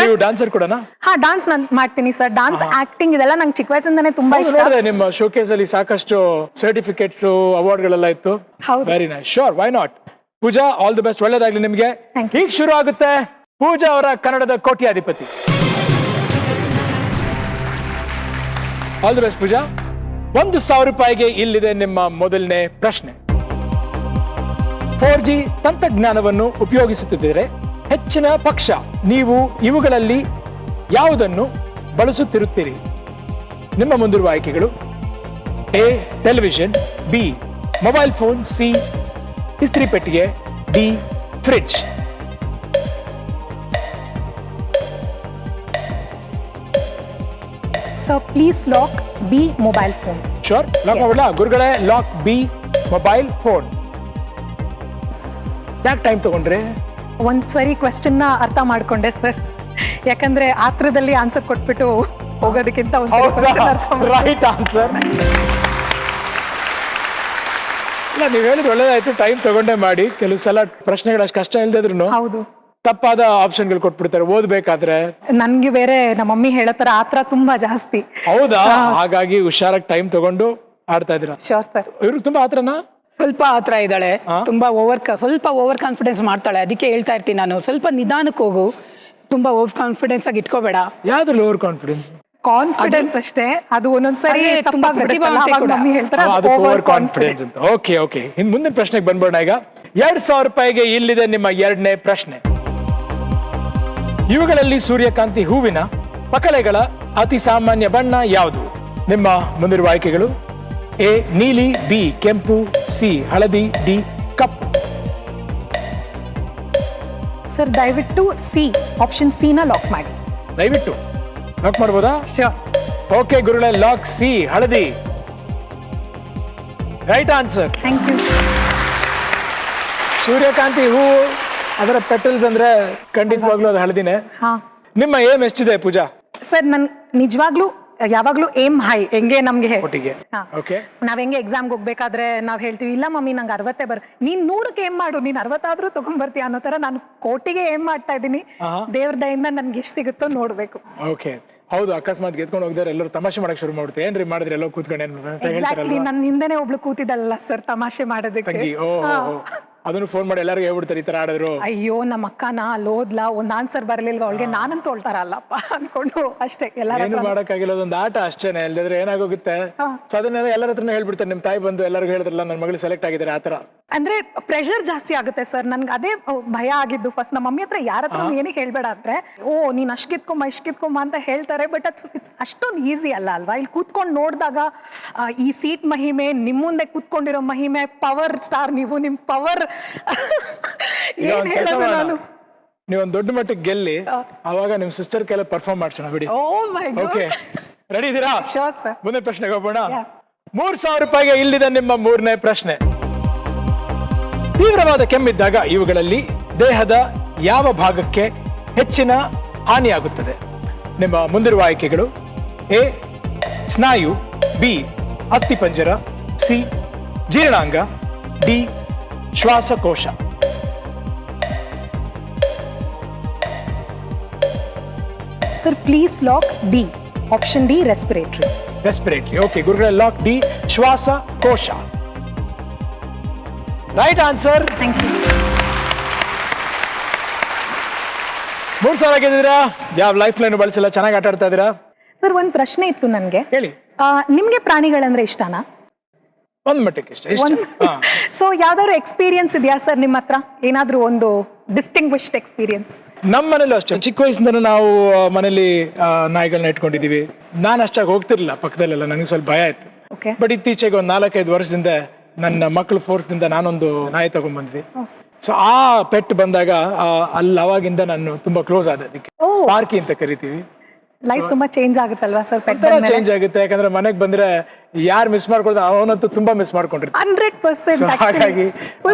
ನೀವು ಡಾನ್ಸರ್ ಕೂಡನಾ? ಹಾ, ಡಾನ್ಸ್ ನಾನು ಮಾಡ್ತೀನಿ ಸರ್. ಡಾನ್ಸ್, ಆಕ್ಟಿಂಗ್ ಇದೆಲ್ಲ ನಂಗೆ ಚಿಕ್ಕ ವಯಸ್ಸಿಂದಾನೇ ತುಂಬಾ ಇಷ್ಟ. ನೋಡಿದೆ ನಿಮ್ಮ ಶೋಕೇಸ್ ಅಲ್ಲಿ ಸಾಕಷ್ಟು ಸರ್ಟಿಫಿಕೇಟ್ಸ್ ಅವಾರ್ಡ್ಗಳೆಲ್ಲ ಇತ್ತು. ಹೌದು. Very nice. Sure, why not. Pooja, all the best, ಒಳ್ಳೇದಾಗ್ಲಿ ನಿಮ್ಗೆ. Thank you. ಈಗ ಶುರು ಆಗುತ್ತೆ ಪೂಜಾ ಅವರ ಕನ್ನಡದ ಕೋಟ್ಯಾಧಿಪತಿ. ಆಲ್ ದಿ ಬೆಸ್ಟ್ ಪೂಜಾ. 1,000 ರೂಪಾಯಿಗೆ ಇಲ್ಲಿದೆ ನಿಮ್ಮ ಮೊದಲನೇ ಪ್ರಶ್ನೆ. 4G ತಂತ್ರಜ್ಞಾನವನ್ನು ಉಪಯೋಗಿಸುತ್ತಿದ್ದರೆ ಹೆಚ್ಚಿನ ಪಕ್ಷ ನೀವು ಇವುಗಳಲ್ಲಿ ಯಾವುದನ್ನು ಬಳಸುತ್ತಿರುತ್ತೀರಿ? ನಿಮ್ಮ ಮುಂದಿರುವ ಆಯ್ಕೆಗಳು: A television, B mobile phone, C ಇಸ್ತ್ರಿ ಪೆಟ್ಟಿಗೆ, D fridge. So please lock B mobile phone. Sure, lock ಮಾಡೋಣ ಗುರುಗಳೇ. Lock B mobile phone. ಯಾಕೆ ಟೈಮ್ ತಗೊಂಡ್ರೆ? ಒಂದ್ಸರಿ ಕ್ವೆಶ್ಚನ್ ನ ಅರ್ಥ ಮಾಡ್ಕೊಂಡೆ ಸರ್, ಯಾಕಂದ್ರೆ ಆತ್ರದಲ್ಲಿ ಆನ್ಸರ್ ಕೊಟ್ಬಿಟ್ಟು ಹೋಗೋದಕ್ಕಿಂತ ರೈಟ್ ಆನ್ಸರ್. ಇಲ್ಲ, ನೀವು ಹೇಳಿದ್ರೆ ಒಳ್ಳೇದಾಯ್ತು. ಟೈಮ್ ತಗೊಂಡೇ ಮಾಡಿ. ಕೆಲವು ಸಲ ಪ್ರಶ್ನೆಗಳು ಅಷ್ಟು ಕಷ್ಟ ಇಲ್ದಿದ್ರು ಹೌದು, ತಪ್ಪಾದ ಆಪ್ಷನ್ಗಳು ಕೊಟ್ಬಿಡ್ತಾರೆ ಓದ್ಬೇಕಾದ್ರೆ. ನನ್ಗೆ ಬೇರೆ ನಮ್ಮ ಮಮ್ಮಿ ಹೇಳೋ ತರ ಆತ್ರ ತುಂಬಾ ಜಾಸ್ತಿ. ಹೌದಾ? ಹಾಗಾಗಿ ಹುಷಾರಾಗಿ ಟೈಮ್ ತಗೊಂಡು ಆಡ್ತಾ ಇದ್ದೀರಾ. Sure sir. ಇವ್ರಿಗೆ ತುಂಬಾ ಆತ್ರನಾ? ಸ್ವಲ್ಪ ಆತರ ಇದ್ದಾಳೆ, ತುಂಬಾ ಸ್ವಲ್ಪ ಓವರ್ ಕಾನ್ಫಿಡೆನ್ಸ್ ಮಾಡ್ತಾಳೆ. ಅದಕ್ಕೆ ಹೇಳ್ತಾ ಇರ್ತೀನಿ ನಾನು, ಸ್ವಲ್ಪ ನಿಧಾನಕ್ಕೆ ಹೋಗು, ತುಂಬಾ ಓವರ್ ಕಾನ್ಫಿಡೆನ್ಸ್ ಆಗಿ ಇಟ್ಕೋಬೇಡ. ಯಾವ್ದ್ರಲ್ಲಿ ಓವರ್ ಕಾನ್ಫಿಡೆನ್ಸ್? ಕಾನ್ಫಿಡೆನ್ಸ್ ಅಷ್ಟೇ, ಅದು ಒಂದೊಂದ್ಸರಿ ತುಂಬಾ ಪ್ರತಿಭಾವಂತೆ ಕೂಡ. ಮಮ್ಮಿ ಹೇಳ್ತಾರೆ ಓವರ್ ಕಾನ್ಫಿಡೆನ್ಸ್ ಅಂತ. ಓಕೆ ಓಕೆ, ಇನ್ ಮುಂದಿನ ಪ್ರಶ್ನೆಗೆ ಬಂದ್ಬೋಣ. ಈಗ 2,000 ರೂಪಾಯಿಗೆ ಇಲ್ಲಿದೆ ನಿಮ್ಮ 2ನೇ ಪ್ರಶ್ನೆ. ಇವುಗಳಲ್ಲಿ ಸೂರ್ಯಕಾಂತಿ ಹೂವಿನ ಪಕಳೆಗಳ ಅತಿ ಸಾಮಾನ್ಯ ಬಣ್ಣ ಯಾವುದು? ನಿಮ್ಮ ಮುಂದಿರುವ ಆಯ್ಕೆಗಳು: ಎ ನೀಲಿ, ಬಿ ಕೆಂಪು, ಸಿ ಹಳದಿ, ಡಿ ಕಪ್ಪು. ಸರ್ ದಯವಿಟ್ಟು ಸಿ, ಆಪ್ಷನ್ ಸಿ ನ ಲಾಕ್ ಮಾಡಿ. ದಯವಿಟ್ಟು ಲಾಕ್ ಮಾಡ್ಬೋದಾ? ಶೋರ್. ಓಕೆ ಗುರುಗಳೇ, ಲಾಕ್ ಸಿ ಹಳದಿ. Right answer. Thank you. ಸೂರ್ಯಕಾಂತಿ ಹೂ, ಅದರ ಪೆಟಲ್ಸ್ ಅಂದ್ರೆ ಖಂಡಿತವಾಗ್ಲೂ ಅದು ಹಳದಿನೇ. ಹಾ ನಿಮ್ಮ ಏಮ್ ಎಷ್ಟಿದೆ ಪೂಜಾ? ಸರ್, ನನ್ ನಿಜವಾಗ್ಲೂ ಯಾವಾಗ್ಲೂ ಏಮ್ ಹೈ. ಹೆಂಗೆ ನಮ್ಗೆ ಒಟ್ಟಿಗೆ ಓಕೆ, ನಾವ್ ಹೆಂಗೆ ಎಕ್ಸಾಮ್ಗೆ ಹೋಗ್ಬೇಕಾದ್ರೆ ನಾವ್ ಹೇಳ್ತೀವಿ, ಇಲ್ಲ ಮಮ್ಮಿ ನಂಗೆ 60 ನೀನ್ 100ಕ್ಕೆ ಏಮ್ ಮಾಡು, ನೀನ್ 60 ಆದ್ರೂ ತಗೊಂಡ್ಬರ್ತೀಯ ಅನ್ನೋ ತರ ನಾನು ಕೋಟಿಗೆ ಏಮ್ ಮಾಡ್ತಾ ಇದ್ದೀನಿ. ದೇವ್ರ ದಯಿಂದ ನನ್ಗೆ ಎಷ್ಟು ಸಿಗುತ್ತೋ ನೋಡ್ಬೇಕು. ಓಕೆ, ಹೌದು. ಅಕಸ್ಮಾತ್ ಗೆದ್ಕೊಂಡು ಹೋಗಿದ್ರೆ ಎಲ್ಲರೂ ತಮಾಷೆ ಮಾಡಕ್ ಶುರು ಮಾಡ್ತಾರೆ. ಏನ್ರಿ ಮಾಡಿದ್ರೆ ಎಲ್ಲೋ ಕೂತ್ಕೊಂಡು ಎಕ್ಸಾಕ್ಟ್ಲಿ, ನನ್ನ ಹಿಂದೆನೆ ಒಬ್ಳು ಕೂತಿದ್ದಲ್ಲ ಸರ್ ತಮಾಷೆ ಮಾಡೋದಕ್ಕೆ. ತಂಗಿ. ಓ, ಅದನ್ನು ಫೋನ್ ಮಾಡಿ ಎಲ್ಲರಿಗೂ ಹೇಳ್ಬಿಡ್ತಾರೆ ಈ ತರ ಆಡಿದ್ರು. ಅಯ್ಯೋ, ನಮ್ಮ ಅಕ್ಕನ ಅಲ್ಲಿ ಹೋದ್ಲಾ, ಒಂದ್ ಆನ್ಸರ್ ಬರಲಿಲ್ವಾ ಅವಳಿಗೆ, ನಾನಂತೂ ತೊಳ್ತಾರಲ್ಲಪ್ಪ ಅನ್ಕೊಂಡು ಅಷ್ಟೇ. ಏನು ಮಾಡಕ್ಕಾಗಿಲ್ಲ, ಅದೊಂದು ಆಟ ಅಷ್ಟೇನೆ. ಇಲ್ಲದ್ರೆ ಏನಾಗೋಗುತ್ತೆ. ಸೊ ಅದನ್ನ ಎಲ್ಲರ ಹತ್ರನೂ ಹೇಳ್ಬಿಡ್ತಾರೆ. ನಿಮ್ ತಾಯಿ ಬಂದು ಎಲ್ಲರಿಗೂ ಹೇಳಿದ್ರಲ್ಲ ನನ್ನ ಮಗಳು ಸೆಲೆಕ್ಟ್ ಆಗಿದ್ದಾರೆ ಆತರ. ಅಂದ್ರೆ ಪ್ರೆಷರ್ ಜಾಸ್ತಿ ಆಗುತ್ತೆ ಸರ್. ನನ್ಗೆ ಅದೇ ಭಯ ಆಗಿದ್ದು ಫಸ್ಟ್. ನಮ್ಮ ಮಮ್ಮಿ ಹತ್ರ ಯಾರ ಹತ್ರ ಏನಕ್ಕೆ ಹೇಳ್ಬೇಡ ಅಂದ್ರೆ, ಓ ನೀನ್ ಅಷ್ಟಿತ್ಕೊಂಬ ಅಂತ ಹೇಳ್ತಾರೆ. ಬಟ್ ಅಷ್ಟೊಂದು ಈಸಿ ಅಲ್ಲ ಅಲ್ವಾ. ಇಲ್ಲಿ ಕೂತ್ಕೊಂಡು ನೋಡಿದಾಗ ಈ ಸೀಟ್ ಮಹಿಮೆ, ನಿಮ್ ಮುಂದೆ ಕೂತ್ಕೊಂಡಿರೋ ಮಹಿಮೆ, ಪವರ್ ಸ್ಟಾರ್ ನೀವು, ನಿಮ್ ಪವರ್ ಏನ್ ಹೇಳೋದು ನಾನು. ನೀವೊಂದು ದೊಡ್ಡ ಮಟ್ಟಕ್ಕೆ ಗೆಲ್ಲಿ, ಅವಾಗ ನಿಮ್ ಸಿಸ್ಟರ್ ಕೆಲ ಪರ್ಫಾರ್ಮ್ ಮಾಡ್ಸೋಣ ಬಿಡಿ. ಓ ಮೈ ಗಾಡ್. ಓಕೆ, ರೆಡಿ ಇದ್ದೀರಾ? Sure sir. ಮುಂದೆ ಪ್ರಶ್ನೆಗೆ ಹೋಗೋಣ. 3,000 ರೂಪಾಯಿಗೆ ಇಲ್ಲಿದೆ ನಿಮ್ಮ 3ನೇ ಪ್ರಶ್ನೆ. ತೀವ್ರವಾದ ಕೆಮ್ಮಿದ್ದಾಗ ಇವುಗಳಲ್ಲಿ ದೇಹದ ಯಾವ ಭಾಗಕ್ಕೆ ಹೆಚ್ಚಿನ ಹಾನಿಯಾಗುತ್ತದೆ? ನಿಮ್ಮ ಮುಂದಿರುವ ಆಯ್ಕೆಗಳು: ಎ ಸ್ನಾಯು, ಬಿ ಅಸ್ಥಿಪಂಜರ, ಸಿ ಜೀರ್ಣಾಂಗ, ಡಿ ಶ್ವಾಸಕೋಶ. Sir please lock D, option D respiratory. Respiratory. Okay ಗುರುಗಳೇ, ಲಾಕ್ ಡಿ ಶ್ವಾಸಕೋಶ. Right answer. Thank you. 3,000 ಗೆದ್ದಿದ್ದೀರಾ. ಯಾವ ಲೈಫ್ ಲೈನ್ ಬಳಸಿಲ್ಲ, ಚೆನ್ನಾಗಿ ಆಟ ಆಡ್ತಾ ಇದ್ದೀರಾ. ಸರ್ ಒಂದು ಪ್ರಶ್ನೆ ಇತ್ತು ನನಗೆ. ಹೇಳಿ. ನಿಮ್ಗೆ ಪ್ರಾಣಿಗಳಂದ್ರೆ ಇಷ್ಟನಾ? ಒಂದ್ ಮಟ್ಟಕ್ಕೆ ಇಷ್ಟ. ಸೊ ಯಾವ್ದಾದ್ರು ಎಕ್ಸ್ಪೀರಿಯನ್ಸ್ ಇದೆಯಾ ಸರ್ ನಿಮ್ಮ ಹತ್ರ? ಏನಾದ್ರೂ ಒಂದು ಡಿಸ್ಟಿಂಗ್ವಿಶ್ಡ್ ಎಕ್ಸ್ಪೀರಿಯನ್ಸ್? ನಮ್ಮ ಮನೇಲೂ ಅಷ್ಟೇ, ಚಿಕ್ಕ ವಯಸ್ಸಿಂದ ನಾವು ಮನೇಲಿ ನಾಯಿಗಳನ್ನ ಇಟ್ಕೊಂಡಿದೀವಿ. ನಾನು ಅಷ್ಟಾಗಿ ಹೋಗ್ತಿರ್ಲಿಲ್ಲ ಪಕ್ಕದಲ್ಲೆಲ್ಲ, ನನಗೆ ಸ್ವಲ್ಪ ಭಯ ಆಯ್ತು. ಓಕೆ. ಬಟ್ ಇತ್ತೀಚೆಗೆ ಒಂದು 4-5 ವರ್ಷದಿಂದ ನನ್ನ ಮಕ್ಕಳು ಫೋರ್ಸ್ದಿಂದ ನಾನೊಂದು ನಾಯಿ ತಗೊಂಡ್ಬಂದ್ವಿ. ಸೊ ಆ ಪೆಟ್ ಬಂದಾಗ ಅಲ್ಲಿ ಅವಾಗಿಂದ ನಾನು ತುಂಬಾ ಕ್ಲೋಸ್ ಆದ. ಅದಕ್ಕೆ ಪಾರ್ಕಿ ಅಂತ ಕರಿತೀವಿ. ಲೈಫ್ ತುಂಬಾ ಚೇಂಜ್ ಆಗುತ್ತಲ್ವಾ ಸರ್ ಪೆಟ್? ಚೇಂಜ್ ಆಗುತ್ತೆ, ಯಾಕಂದ್ರೆ ಮನೆಗೆ ಬಂದ್ರೆ ಯಾರು ಮಿಸ್ ಮಾಡ್ಕೊಳ್ತಾರೆ ಅವನಂತೂ ತುಂಬಾ ಮಿಸ್ ಮಾಡ್ಕೊಂಡಿರ್ತಾರೆ. 100% ಹಾಗಾಗಿ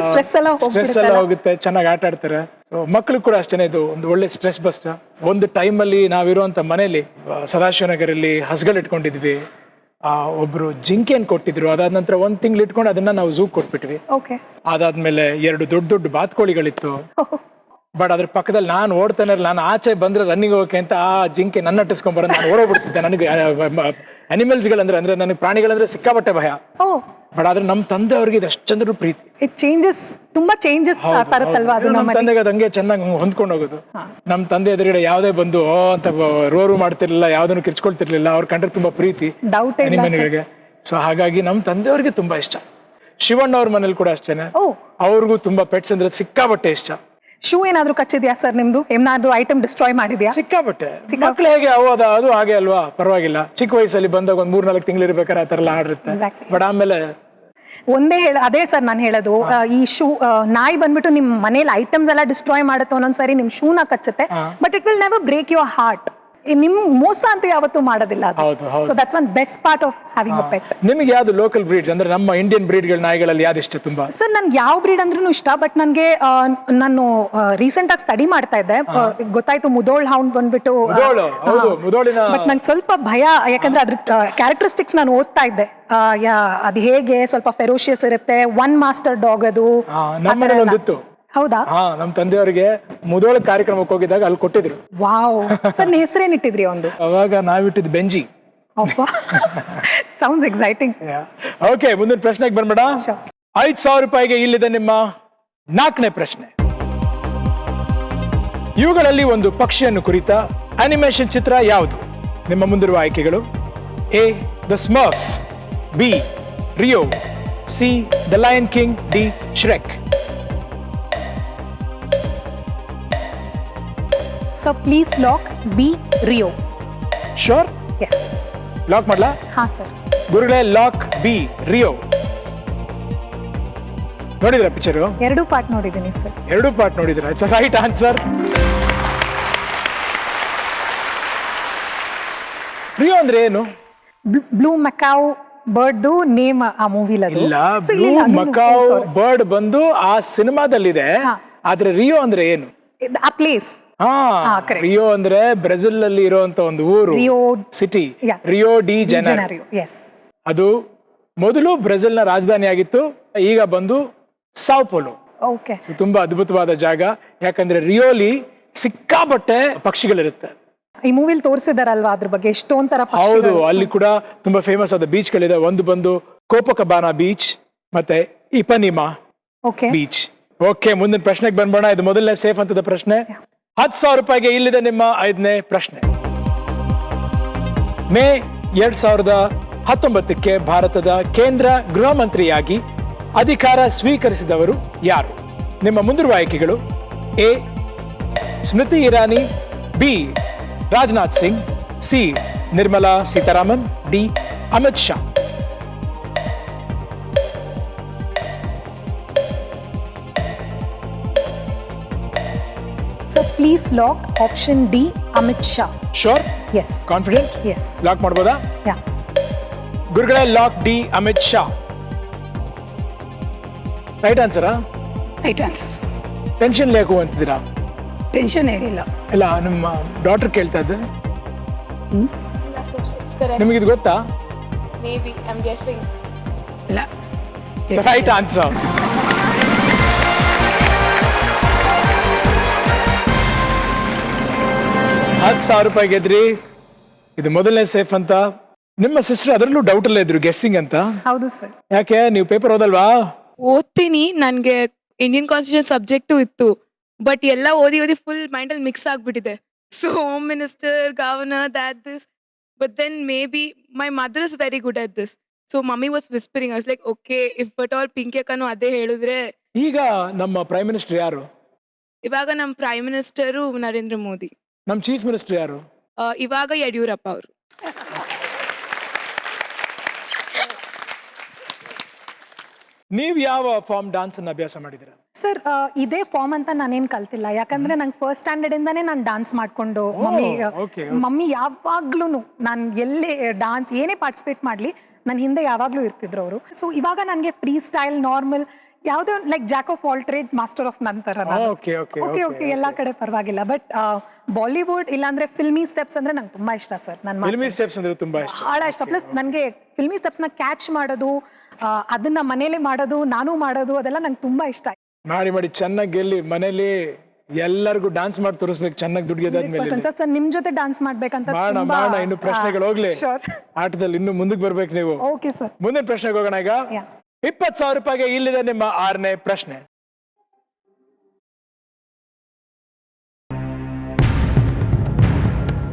ಸ್ಟ್ರೆಸ್ ಎಲ್ಲ ಹೋಗುತ್ತೆ, ಚೆನ್ನಾಗಿ ಆಟ ಆಡ್ತಾರೆ. ಸೊ ಮಕ್ಕಳು ಕೂಡ ಅಷ್ಟೇನೆ, ಇದು ಒಂದು ಒಳ್ಳೆ ಸ್ಟ್ರೆಸ್ ಬಸ್ಟ್. ಒಂದು ಟೈಮಲ್ಲಿ ನಾವಿರುವಂತ ಮನೇಲಿ ಸದಾಶಿವನಗರಲ್ಲಿ ಹಸ್ಗಳು ಇಟ್ಕೊಂಡಿದ್ವಿ. ಒಬ್ರು ಜಿಂಕೆಯನ್ನು ಕೊಟ್ಟಿದ್ರು. ಅದಾದ ನಂತರ 1 ತಿಂಗಳು ಇಟ್ಕೊಂಡು ಅದನ್ನ ನಾವು ಝೂ ಕೊಟ್ಬಿಟ್ವಿ. ಓಕೆ. ಅದಾದ್ಮೇಲೆ 2 ದೊಡ್ಡ ಬಾತ್ಕೋಳಿಗಳಿತ್ತು. ಬಟ್ ಅದ್ರ ಪಕ್ಕದಲ್ಲಿ ನಾನು ಓಡ್ತಾನೆ ಇರಲಿಲ್ಲ. ನಾನು ಆಚೆ ಬಂದ್ರೆ ರನ್ನಿಂಗ್ ಹೋಗಕ್ಕೆ ಅಂತ ಆ ಜಿಂಕೆ ನನ್ನ ಅಟ್ಟಿಸ್ಕೊಂಡ್ಬರೋ ನಾನು ಓಡೋಗ್ಬಿಡ್ತಿದ್ದೆ. ನನಗೆ ಅನಿಮಲ್ಸ್ಗಳಂದ್ರೆ ಅಂದ್ರೆ ನನಗೆ ಪ್ರಾಣಿಗಳಂದ್ರೆ ಸಿಕ್ಕಾಪಟ್ಟೆ ಭಯ. ಬಟ್ ಆದ್ರೆ ನಮ್ಮ ತಂದೆ ಅವ್ರಿಗೆ ಇದು ಅಷ್ಟೊಂದು ಪ್ರೀತಿ. ಇಟ್ ಚೇಂಜಸ್, ತುಂಬಾ ಚೇಂಜಸ್ ತರುತ್ತಲ್ವಾ ಅದು. ನಮ್ಮ ತಂದೆಗೆ ಅದು ಹಂಗೆ ಚೆನ್ನಾಗಿ ಹೊಂದ್ಕೊಂಡು ಹೋಗೋದು. ನಮ್ಮ ತಂದೆ ಎದುರುಗಡೆ ಯಾವುದೇ ಬಂದು ಅಂತ ರೋರು ಮಾಡ್ತಿರ್ಲಿಲ್ಲ, ಯಾವ್ದನ್ನು ಕಿರ್ಚ್ಕೊಳ್ತಿರ್ಲಿಲ್ಲ. ಅವ್ರ ಕಂಡ್ರೆ ತುಂಬಾ ಪ್ರೀತಿ ಅನಿಮಲ್ಗಳಿಗೆ. ಸೊ ಹಾಗಾಗಿ ನಮ್ಮ ತಂದೆಯವ್ರಿಗೆ ತುಂಬಾ ಇಷ್ಟ. ಶಿವಣ್ಣ ಅವ್ರ ಮನೇಲಿ ಕೂಡ ಅಷ್ಟೇನೆ, ಅವ್ರಿಗೂ ತುಂಬಾ ಪೆಟ್ಸ್ ಅಂದ್ರೆ ಸಿಕ್ಕಾಪಟ್ಟೆ ಇಷ್ಟ. ಶೂ ಏನಾದ್ರು ಕಚ್ಚಿದ್ಯಾ ಸರ್ ನಿಮ್ದು? ಏನಾದ್ರು ಐಟಮ್ ಡಿಸ್ಟ್ರಾಯ್ ಮಾಡಿದ್ಯಾ? ಸಿಕ್ಕಾಪಟ್ಟೆ. ಮಕ್ಳು ಹೇಗೆ ಅದು ಹಾಗೆ ಅಲ್ವಾ, ಪರವಾಗಿಲ್ಲ. ಚಿಕ್ಕ ವಯಸ್ಸಲ್ಲಿ ಬಂದಾಗ 1-4 ತಿಂಗಳು ಇರ್ಬೇಕಾದ್ರೆ ಆ ತರ ಎಲ್ಲ ಆಡಿರುತ್ತೆ. ಬಟ್ ಆಮೇಲೆ ಅದೇ ಸರ್ ನಾನು ಹೇಳೋದು, ಈ ಶೂ ನಾಯಿ ಬಂದ್ಬಿಟ್ಟು ನಿಮ್ ಮನೇಲಿ ಐಟಮ್ಸ್ ಎಲ್ಲ ಡಿಸ್ಟ್ರಾಯ್ ಮಾಡುತ್ತೆ, ಒಂದೊಂದ್ಸರಿ ನಿಮ್ ಶೂನ ಕಚ್ಚುತ್ತೆ. But it will never break your heart. ನಿಮ್ ಮೋಸ ಅಂತೂ ಯಾವತ್ತೂ ಮಾಡೋದಿಲ್ಲ. So that's one best part of having a pet. ನಿಮಗೆ ಯಾವ್ದು ಲೋಕಲ್ ಬ್ರೀಡ್ಸ್ ಅಂದ್ರೆ ನಮ್ಮ ಇಂಡಿಯನ್ ಬ್ರೀಡ್ಗಳ ನಾಯಿಗಳಲ್ಲಿ ಯಾವ್ದು ಇಷ್ಟ ತುಂಬಾ? ಸರ್ ನನ್ಗೆ ಯಾವ ಬ್ರೀಡ್ ಅಂದ್ರೂ ಇಷ್ಟ. ಬಟ್ ನನಗೆ ನಾನು ರೀಸೆಂಟ್ ಆಗಿ ಸ್ಟಡಿ ಮಾಡ್ತಾ ಇದ್ದೆ, ಗೊತ್ತಾಯ್ತು ಮುದೋಳ್ ಹೌಂಡ್ ಬಂದ್ಬಿಟ್ಟು. ಬಟ್ ನಂಗೆ ಸ್ವಲ್ಪ ಭಯ, ಯಾಕಂದ್ರೆ ಅದ್ರ ಕ್ಯಾರೆಕ್ಟರಿಸ್ಟಿಕ್ಸ್ ನಾನು ಓದ್ತಾ ಇದ್ದೆ. ಅದು ಹೇಗೆ ಸ್ವಲ್ಪ ಫೆರೋಷಿಯಸ್ ಇರುತ್ತೆ, 1 ಮಾಸ್ಟರ್ ಡಾಗ್ ಅದು. ನಮ್ಮನೇಲಿ ಒಂದಿತ್ತು. ಹೌದಾ? ನಮ್ಮ ತಂದೆಯವರಿಗೆ ಮುದೋಳ ಕಾರ್ಯಕ್ರಮಕ್ಕೆ ಹೋಗಿದ್ದಾಗ ಅಲ್ಲಿ ಕೊಟ್ಟಿದ್ರು. ವಾವ್. ಸರ್ ಹೆಸರೇನ್ ಇಟ್ಟಿದ್ರಿ ಒಂದು? ಅವಾಗ ನಾವಿಟ್ಟಿದ್ದು ಬೆಂಜಿ. Sounds exciting. ಓಕೆ, ಮುಂದಿನ ಪ್ರಶ್ನೆಗೆ ಬಂದ್ಬೇಡ. 5,000 ರೂಪಾಯಿಗೆ ಇಲ್ಲಿದೆ ನಿಮ್ಮ 4ನೇ ಪ್ರಶ್ನೆ. ಇವುಗಳಲ್ಲಿ ಒಂದು ಪಕ್ಷಿಯನ್ನು ಕುರಿತ ಅನಿಮೇಷನ್ ಚಿತ್ರ ಯಾವುದು? ನಿಮ್ಮ ಮುಂದಿರುವ ಆಯ್ಕೆಗಳು: A the Smurf, B Rio, C the Lion King, D Shrek. So please lock B Rio. Sure? Yes. Lock ಮಾಡ್ಲಾ? ಹಾ ಸರ್. ಗುರುಗಳೇ, ಲಾಕ್ ಬಿ ರಿಯೋ. ನೋಡಿದ್ರ ಪಿಕ್ಚರು? 2 ಪಾರ್ಟ್ ನೋಡಿದ್ದೀನಿ ಸರ್. 2 ಪಾರ್ಟ್ ನೋಡಿದ್ರ? It's right answer. ರಿಯೋ ಅಂದ್ರೆ ಏನು? Blue Macau ಬರ್ಡ್ದು name ಆ ಮೂವಿಲಿ. ಇಲ್ಲ, ಬ್ಲೂ ಮಕಾವ್ ಬರ್ಡ್ ಬಂದು ಆ ಸಿನಿಮಾದಲ್ಲಿದೆ. ಆದ್ರೆ ರಿಯೋ ಅಂದ್ರೆ ಏನು? ಆ ಪ್ಲೇಸ್. ರಿಯೋ ಅಂದ್ರೆ ಬ್ರೆಜಿಲ್ ಅಲ್ಲಿ ಇರುವಂತ ಒಂದು ಊರು, ಸಿಟಿ. ರಿಯೋ ಡಿ ಜನೈರೋ. ಅದು ಮೊದಲು ಬ್ರೆಜಿಲ್ ನ ರಾಜಧಾನಿ ಆಗಿತ್ತು, ಈಗ ಬಂದು ಸಾವ್ ಪೋಲೋ. ತುಂಬಾ ಅದ್ಭುತವಾದ ಜಾಗ, ಯಾಕಂದ್ರೆ ರಿಯೋಲಿ ಸಿಕ್ಕಾಪಟ್ಟೆ ಪಕ್ಷಿಗಳಿರುತ್ತೆ. ಈ ಮೂವಿಲಿ ತೋರಿಸಿದಾರಲ್ವಾ ಅದ್ರ ಬಗ್ಗೆ ಎಷ್ಟೊಂಥರ ಹೌದು, ಅಲ್ಲಿ ಕೂಡ ತುಂಬಾ ಫೇಮಸ್ ಆದ ಬೀಚ್ ಗಳಿದೆ. ಒಂದು ಬಂದು ಕೋಪಕಬಾನಾ ಬೀಚ್, ಮತ್ತೆ ಇಪನಿಮಾ ಬೀಚ್. ಓಕೆ, ಮುಂದಿನ ಪ್ರಶ್ನೆಗೆ ಬಂದ್ಬೋಣ. ಇದು ಮೊದಲನೇ ಸೇಫ್ ಅಂತದ ಪ್ರಶ್ನೆ. 10,000 ರೂಪಾಯಿಗೆ ಇಲ್ಲಿದೆ ನಿಮ್ಮ 5ನೇ ಪ್ರಶ್ನೆ. ಮೇ 2019ಕ್ಕೆ ಭಾರತದ ಕೇಂದ್ರ ಗೃಹ ಮಂತ್ರಿಯಾಗಿ ಅಧಿಕಾರ ಸ್ವೀಕರಿಸಿದವರು ಯಾರು? ನಿಮ್ಮ ಮುಂದಿರುವ ಆಯ್ಕೆಗಳು: A Smriti Irani, B Rajnath Singh, C Nirmala Sitharaman, D Amit Shah. So please lock option D Amit Shah. Sure? Yes. Confident? Yes. Lock ಮಾಡ್ಬೋದಾ? Yeah. ಗುರುಗಳೇ, lock D Amit Shah. Right ಆನ್ಸರಾ? Right answer. ಟೆನ್ಷನ್ ಲೇಕು ಅಂತಿದ್ದೀರಾ? ಟೆನ್ಷನ್ ಏನಿಲ್ಲ. ಇಲ್ಲ, ನಿಮ್ಮ ಡಾಕ್ಟರ್ ಕೇಳ್ತಾ ಇದ್ದೆ. ನಿಮಗೆ ಇದು ಗೊತ್ತಾ? Maybe, I'm guessing. ಇಲ್ಲ. Right answer. ₹10,000 ಗೆದ್ರಿ. ಇದು ಮೊದಲನೇ ಸೇಫ್ ಅಂತ. ನಿಮ್ಮ ಸಿಸ್ಟರ್ ಅದರಲ್ಲೂ ಡೌಟ್ ಅಲ್ಲೇ ಇದ್ರು ಗೆಸ್ಸಿಂಗ್ ಅಂತ. ಹೌದು ಸರ್. ಯಾಕೆ ನೀವು ಪೇಪರ್ ಓದಲ್ವಾ? ಓದ್ತೀನಿ, ನನಗೆ ಇಂಡಿಯನ್ ಕಾನ್ಸ್ಟಿಟ್ಯೂಷನ್ ಸಬ್ಜೆಕ್ಟು ಇತ್ತು, ಬಟ್ ಎಲ್ಲ ಓದಿ ಓದಿ ಫುಲ್ ಮೈಂಡಲ್ಲಿ ಮಿಕ್ಸ್ ಆಗ್ಬಿಟ್ಟಿದೆ. So home minister, governor, that this, but then may be my mother is very good at this. So mummy was whispering, I was like okay if but all Pinky ಅಕ್ಕನೂ ಅದೇ ಹೇಳಿದ್ರೆ. ಈಗ ನಮ್ಮ ಪ್ರೈಮ್ ಮಿನಿಸ್ಟರ್ ಯಾರು? ಇವಾಗ ನಮ್ಮ prime minister Narendra Modi. ನಮ್ಮ chief minister ಯಾರು? ಇವಾಗ ಯಡಿಯೂರಪ್ಪ ಅವರು. ನೀವು ಯಾವ ಫಾರ್ಮ್ ಡಾನ್ಸ್ ಅನ್ನ ಅಭ್ಯಾಸ ಮಾಡಿದ್ದೀರಾ? ಸರ್ ಇದೇ ಫಾರ್ಮ್ ಅಂತ ನಾನೇನು ಕಲ್ತಿಲ್ಲ, ಯಾಕಂದ್ರೆ ನಂಗೆ ಫಸ್ಟ್ ಸ್ಟ್ಯಾಂಡರ್ಡ್ ಇಂದಾನೇ ನಾನು ಡಾನ್ಸ್ ಮಾಡ್ಕೊಂಡು ಮಮ್ಮಿ ಯಾವಾಗ್ಲೂ ನಾನು ಎಲ್ಲೇ ಡಾನ್ಸ್ ಏನೇ ಪಾರ್ಟಿಸಿಪೇಟ್ ಮಾಡಲಿ ನನ್ನ ಹಿಂದೆ ಯಾವಾಗಲೂ ಇರ್ತಿದ್ರು ಅವರು. ಸೊ ಇವಾಗ ನನಗೆ ಫ್ರೀ ಸ್ಟೈಲ್, ನಾರ್ಮಲ್, ಯಾವುದೋ like Jack of all trade master of ನಂತರ ಓಕೆ ಎಲ್ಲಾ ಕಡೆ ಪರವಾಗಿಲ್ಲ. ಬಟ್ ಬಾಲಿವುಡ್ ಇಲ್ಲಾಂದ್ರೆ ಫಿಲ್ಮಿ ಸ್ಟೆಪ್ಸ್ ಅಂದ್ರೆ ನಂಗೆ ತುಂಬಾ ಇಷ್ಟ ಸರ್. ನನ್ನ ಫಿಲ್ಮಿ ಸ್ಟೆಪ್ಸ್ ಅಂದ್ರೆ ತುಂಬಾ ಇಷ್ಟ, ಬಹಳ ಇಷ್ಟ. ಪ್ಲಸ್ ನನಗೆ ಫಿಲ್ಮಿ ಸ್ಟೆಪ್ಸ್ ನ ಕ್ಯಾಚ್ ಮಾಡೋದು, ಅದನ್ನ ಮನೇಲೆ ಮಾಡೋದು, ನಾನು ಮಾಡೋದು, ಅದೆಲ್ಲ ನಂಗೆ ತುಂಬಾ ಇಷ್ಟ. ಮಾಡಿ ಚೆನ್ನಾಗಿ ಗೆಲ್ಲಿ ಮನೇಲಿ ಎಲ್ಲರಿಗೂ ಡಾನ್ಸ್ ಮಾಡಿ ತೋರಿಸ್ಬೇಕು, ಚೆನ್ನಾಗಿ ದುಡ್ಡು ಗೆದ್ದಾದ್ಮೇಲೆ. ಸರ್ ನಿಮ್ ಜೊತೆ ಡಾನ್ಸ್ ಮಾಡ್ಬೇಕಂತ ಮಾಡ ಇನ್ನು ಪ್ರಶ್ನೆಗಳು ಹೋಗ್ಲಿ, ಆಟದಲ್ಲಿ ಇನ್ನು ಮುಂದಕ್ಕೆ ಬರ್ಬೇಕು ನೀವು. Okay sir. ಮುಂದಿನ ಪ್ರಶ್ನೆಗೆ ಹೋಗೋಣ. ಈಗ 20,000 ರೂಪಾಯಿಗೆ ಇಲ್ಲಿದೆ ನಿಮ್ಮ 6ನೇ ಪ್ರಶ್ನೆ.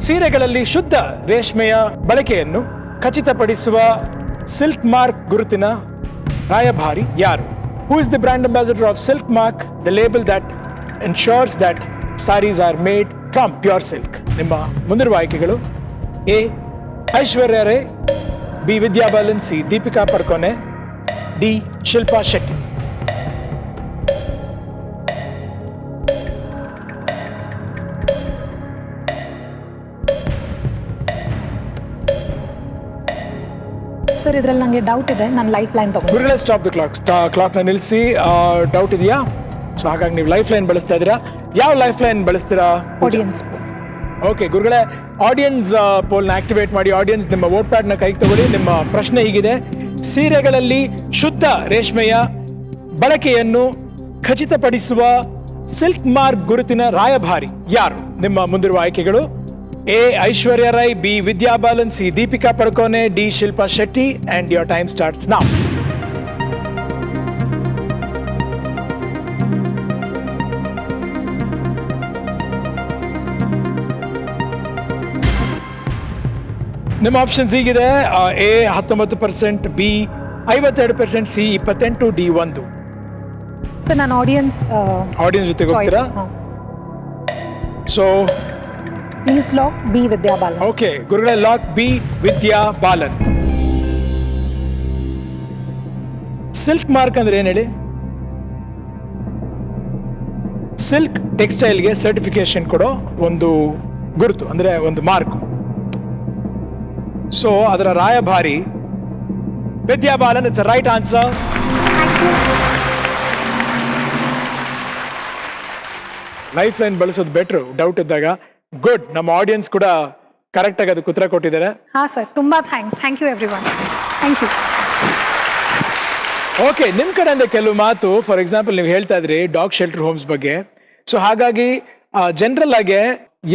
ಸೀರೆಗಳಲ್ಲಿ ಶುದ್ಧ ರೇಷ್ಮೆಯ ಬಳಕೆಯನ್ನು ಖಚಿತಪಡಿಸುವ ಸಿಲ್ಕ್ ಮಾರ್ಕ್ ಗುರುತಿನ ರಾಯಭಾರಿ ಯಾರು? Who is the brand ambassador of Silk Mark, the label that ensures that sarees are made from pure silk? ನಿಮ್ಮ ಮುಂದಿರುವ ಆಯ್ಕೆಗಳು: A Aishwarya Rai, B Vidya Balan, C Deepika Padukone, D Shilpa Shetty. Sir ಇದ್ರಲ್ಲಿ ನಂಗೆ ಡೌಟ್ ಇದೆ, ನನ್ನ ಲೈಫ್ ಲೈನ್ ತಗೊಂಡು. ಗುರುಗಳೇ ಸ್ಟಾಪ್ ದ ಕ್ಲಾಕ್ನ ನಿಲ್ಲಿಸಿ. ಡೌಟ್ ಇದೆಯಾ? ಸೊ ಹಾಗಾಗಿ ನೀವು ಲೈಫ್ ಲೈನ್ ಬಳಸ್ತಾ ಇದ್ದೀರಾ. ಯಾವ ಲೈಫ್ ಲೈನ್ ಬಳಸ್ತೀರಾ? ಆಡಿಯನ್ಸ್. ಓಕೆ ಗುರುಗಳೇ, ಆಡಿಯನ್ಸ್ ಪೋಲ್ನ ಆಕ್ಟಿವೇಟ್ ಮಾಡಿ. ಆಡಿಯನ್ಸ್ ನಿಮ್ಮ ವೋಟ್ ಪ್ಯಾಡ್ನ ಕೈಗೆ ತಗೊಳ್ಳಿ. ನಿಮ್ಮ ಪ್ರಶ್ನೆ ಹೀಗಿದೆ: ಸೀರೆಗಳಲ್ಲಿ ಶುದ್ಧ ರೇಷ್ಮೆಯ ಬಳಕೆಯನ್ನು ಖಚಿತಪಡಿಸುವ ಸಿಲ್ಕ್ ಮಾರ್ಕ್ ಗುರುತಿನ ರಾಯಭಾರಿ ಯಾರು? ನಿಮ್ಮ ಮುಂದಿರುವ ಆಯ್ಕೆಗಳು: A Aishwarya Rai, B Vidya Balan, C Deepika Padukone, D Shilpa Shetty. And your time starts now. ನಿಮ್ಮ ಆಪ್ಷನ್ಸ್ ಹೀಗಿದೆ: A 19%, B 52%, C 28%, D 1. Sir ನಾನು ಆಡಿಯನ್ಸ್ ಜೊತೆಗೆ ಹೋಗ್ತೀರಾ? So please lock B Vidya Balan. Okay ಗುರುಗಳೇ, lock B Vidya Balan. Silk mark ಅಂದ್ರೆ ಏನ್ ಹೇಳಿ? ಸಿಲ್ಕ್ ಟೆಕ್ಸ್ಟೈಲ್ಗೆ ಸರ್ಟಿಫಿಕೇಶನ್ ಕೊಡೋ ಒಂದು ಗುರುತು, ಅಂದ್ರೆ ಒಂದು ಮಾರ್ಕ್. ಸೊ ಅದರ ರಾಯಭಾರಿ Vidya Balan. It's right answer. Life line ಬಳಸೋದು ಬೆಟ್ರು ಡೌಟ್ ಇದ್ದಾಗ. ಗುಡ್, ನಮ್ಮ ಆಡಿಯನ್ಸ್ ಕೂಡ ಕರೆಕ್ಟ್ ಆಗಿ ಅದಕ್ಕೆ ಉತ್ತರ ಕೊಟ್ಟಿದ್ದಾರೆ. ಹಾ ಸರ್, ತುಂಬಾ thank you everyone. Thank you. Okay, ನಿಮ್ಮ ಕಡೆಯಿಂದ ಕೆಲವು ಮಾತು, ಫಾರ್ ಎಕ್ಸಾಂಪಲ್ ನೀವು ಹೇಳ್ತಾ ಇದ್ರಿ ಡಾಗ್ ಶೆಲ್ಟರ್ ಹೋಮ್ಸ್ ಬಗ್ಗೆ. ಸೊ ಹಾಗಾಗಿ ಜನರಲ್ ಆಗಿ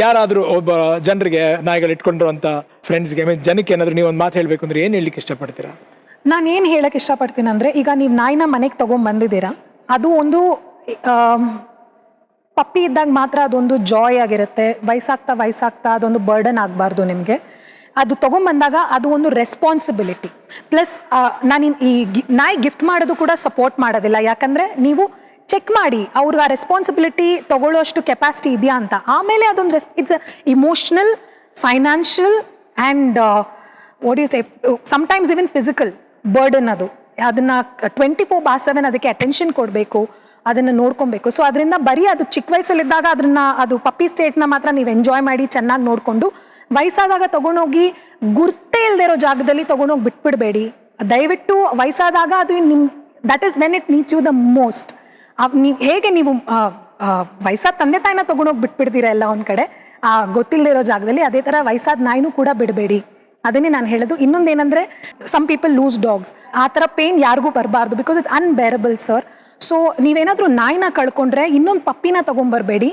ಯಾರಾದರೂ ಒಬ್ಬ ಜನರಿಗೆ ನಾಯಿಗಳು ಇಟ್ಕೊಂಡಿರುವಂತ ಫ್ರೆಂಡ್ಸ್ಗೆ, ಜನಕ್ಕೆ ಏನಾದರೂ ನೀವು ಒಂದು ಮಾತು ಹೇಳಬೇಕು ಅಂದ್ರೆ ಏನು ಹೇಳಲಿಕ್ಕೆ ಇಷ್ಟಪಡ್ತೀರಾ? ನಾನು ಏನು ಹೇಳಕ್ಕೆ ಇಷ್ಟಪಡ್ತೀನಿ ಅಂದರೆ, ಈಗ ನೀವು ನಾಯಿನ ಮನೆಗೆ ತೊಗೊಂಬಂದಿದ್ದೀರಾ, ಅದು ಒಂದು ಪಪ್ಪಿ ಇದ್ದಾಗ ಮಾತ್ರ ಅದೊಂದು ಜಾಯ್ ಆಗಿರುತ್ತೆ. ವಯಸ್ಸಾಗ್ತಾ ಅದೊಂದು ಬರ್ಡನ್ ಆಗಬಾರ್ದು ನಿಮಗೆ. ಅದು ತೊಗೊಂಬಂದಾಗ ಅದು ಒಂದು ರೆಸ್ಪಾನ್ಸಿಬಿಲಿಟಿ. ಪ್ಲಸ್ ನಾನು ಈ ನಾಯಿ ಗಿಫ್ಟ್ ಮಾಡೋದು ಕೂಡ ಸಪೋರ್ಟ್ ಮಾಡೋದಿಲ್ಲ, ಯಾಕಂದರೆ ನೀವು ಚೆಕ್ ಮಾಡಿ ಅವ್ರಿಗೆ ಆ ರೆಸ್ಪಾನ್ಸಿಬಿಲಿಟಿ ತೊಗೊಳ್ಳೋಷ್ಟು ಕೆಪಾಸಿಟಿ ಇದೆಯಾ ಅಂತ. ಆಮೇಲೆ ಅದೊಂದು it's emotional, financial and what you say sometimes even physical burden. ಅದನ್ನು 24/7 ಅದಕ್ಕೆ ಅಟೆನ್ಷನ್ ಕೊಡಬೇಕು, ಅದನ್ನು ನೋಡ್ಕೊಬೇಕು. ಸೊ ಅದರಿಂದ ಬರೀ ಅದು ಚಿಕ್ಕ ವಯಸ್ಸಲ್ಲಿದ್ದಾಗ ಅದು ಪಪ್ಪಿ ಸ್ಟೇಜ್ನ ಮಾತ್ರ ನೀವು ಎಂಜಾಯ್ ಮಾಡಿ ಚೆನ್ನಾಗಿ ನೋಡಿಕೊಂಡು, ವಯಸ್ಸಾದಾಗ ತೊಗೊಂಡೋಗಿ ಗುರ್ತೇ ಇಲ್ಲದೆ ಇರೋ ಜಾಗದಲ್ಲಿ ತೊಗೊಂಡೋಗಿ ಬಿಟ್ಬಿಡಬೇಡಿ ದಯವಿಟ್ಟು. ವಯಸ್ಸಾದಾಗ ಅದು that is when it needs you the most. ನೀವು ಹೇಗೆ ನೀವು ವಯಸ್ಸಾದ ತಂದೆ ತಾಯಿನ ತೊಗೊಂಡೋಗಿ ಬಿಟ್ಬಿಡ್ತೀರ ಎಲ್ಲ ಒಂದು ಕಡೆ ಗೊತ್ತಿಲ್ಲದೆ ಇರೋ ಜಾಗದಲ್ಲಿ, ಅದೇ ಥರ ವಯಸ್ಸಾದ ನಾಯಿನೂ ಕೂಡ ಬಿಡಬೇಡಿ. ಅದನ್ನೇ ನಾನು ಹೇಳೋದು. ಇನ್ನೊಂದೇನೆಂದರೆ, ಸಮ್ ಪೀಪಲ್ ಲೂಸ್ ಡಾಗ್ಸ್. ಆ ಥರ ಪೇನ್ ಯಾರಿಗೂ ಬರಬಾರ್ದು, because it's unbearable sir. So ನೀವೇನಾದರೂ ನಾಯಿನ ಕಳ್ಕೊಂಡ್ರೆ ಇನ್ನೊಂದು ಪಪ್ಪಿನ ತೊಗೊಂಬರ್ಬೇಡಿ.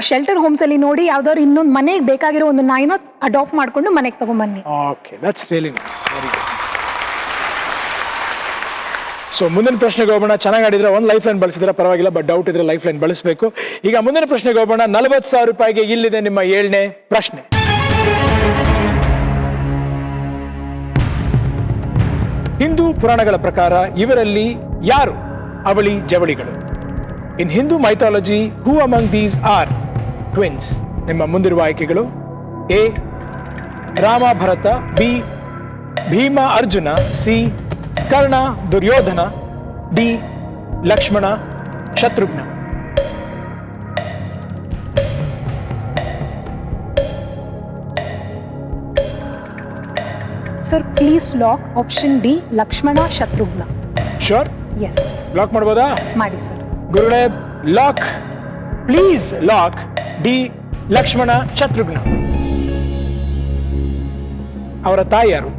ಶೆಲ್ಟರ್ ಹೋಮ್ಸ್ ಅಲ್ಲಿ ನೋಡಿ ಯಾವ್ದಾದ್ರು ಇನ್ನೊಂದು ಮನೆಗೆ ಬೇಕಾಗಿರೋ ಒಂದು ನಾಯಿನ ಅಡಾಪ್ಟ್ ಮಾಡ್ಕೊಂಡು ಮನೆಗೆ ತಗೊಂಡ್ಬನ್ನಿ. Okay, that's really nice, very good. So ಮುಂದಿನ ಪ್ರಶ್ನೆಗೆ ಹೋಗೋಣ. ಚೆನ್ನಾಗಿ ಆಡಿದ್ರೆ ಒಂದು ಲೈಫ್ ಲೈನ್ ಬಳಸಿದ್ರೆ ಪರವಾಗಿಲ್ಲ, ಬಟ್ ಡೌಟ್ ಇದ್ರೆ ಲೈಫ್ ಲೈನ್ ಬಳಸಬೇಕು. ಈಗ ಮುಂದಿನ ಪ್ರಶ್ನೆಗೆ ಹೋಗೋಣ. 40,000 ರೂಪಾಯಿಗೆ ಇಲ್ಲಿದೆ ನಿಮ್ಮ 7ನೇ ಪ್ರಶ್ನೆ. ಹಿಂದೂ ಪುರಾಣಗಳ ಪ್ರಕಾರ ಇವರಲ್ಲಿ ಯಾರು ಅವಳಿ ಜವಳಿಗಳು? In Hindu mythology who among these are twins? ನಿಮ್ಮ ಮುಂದಿರುವ ಆಯ್ಕೆಗಳು: A Rama Bharata, B Bhima Arjuna, C Karna Duryodhana, D Lakshmana Shatrughna. Sir please lock option D Lakshmana Shatrughna. Sure? Yes, lock ಮಾಡ್ಬೋದಾ? ಮಾಡಿ ಸರ್. ಗುರುಗಳೇ, lock, please lock D Lakshmana Shatrughna. ಅವರ ತಾಯಿ ಯಾರು?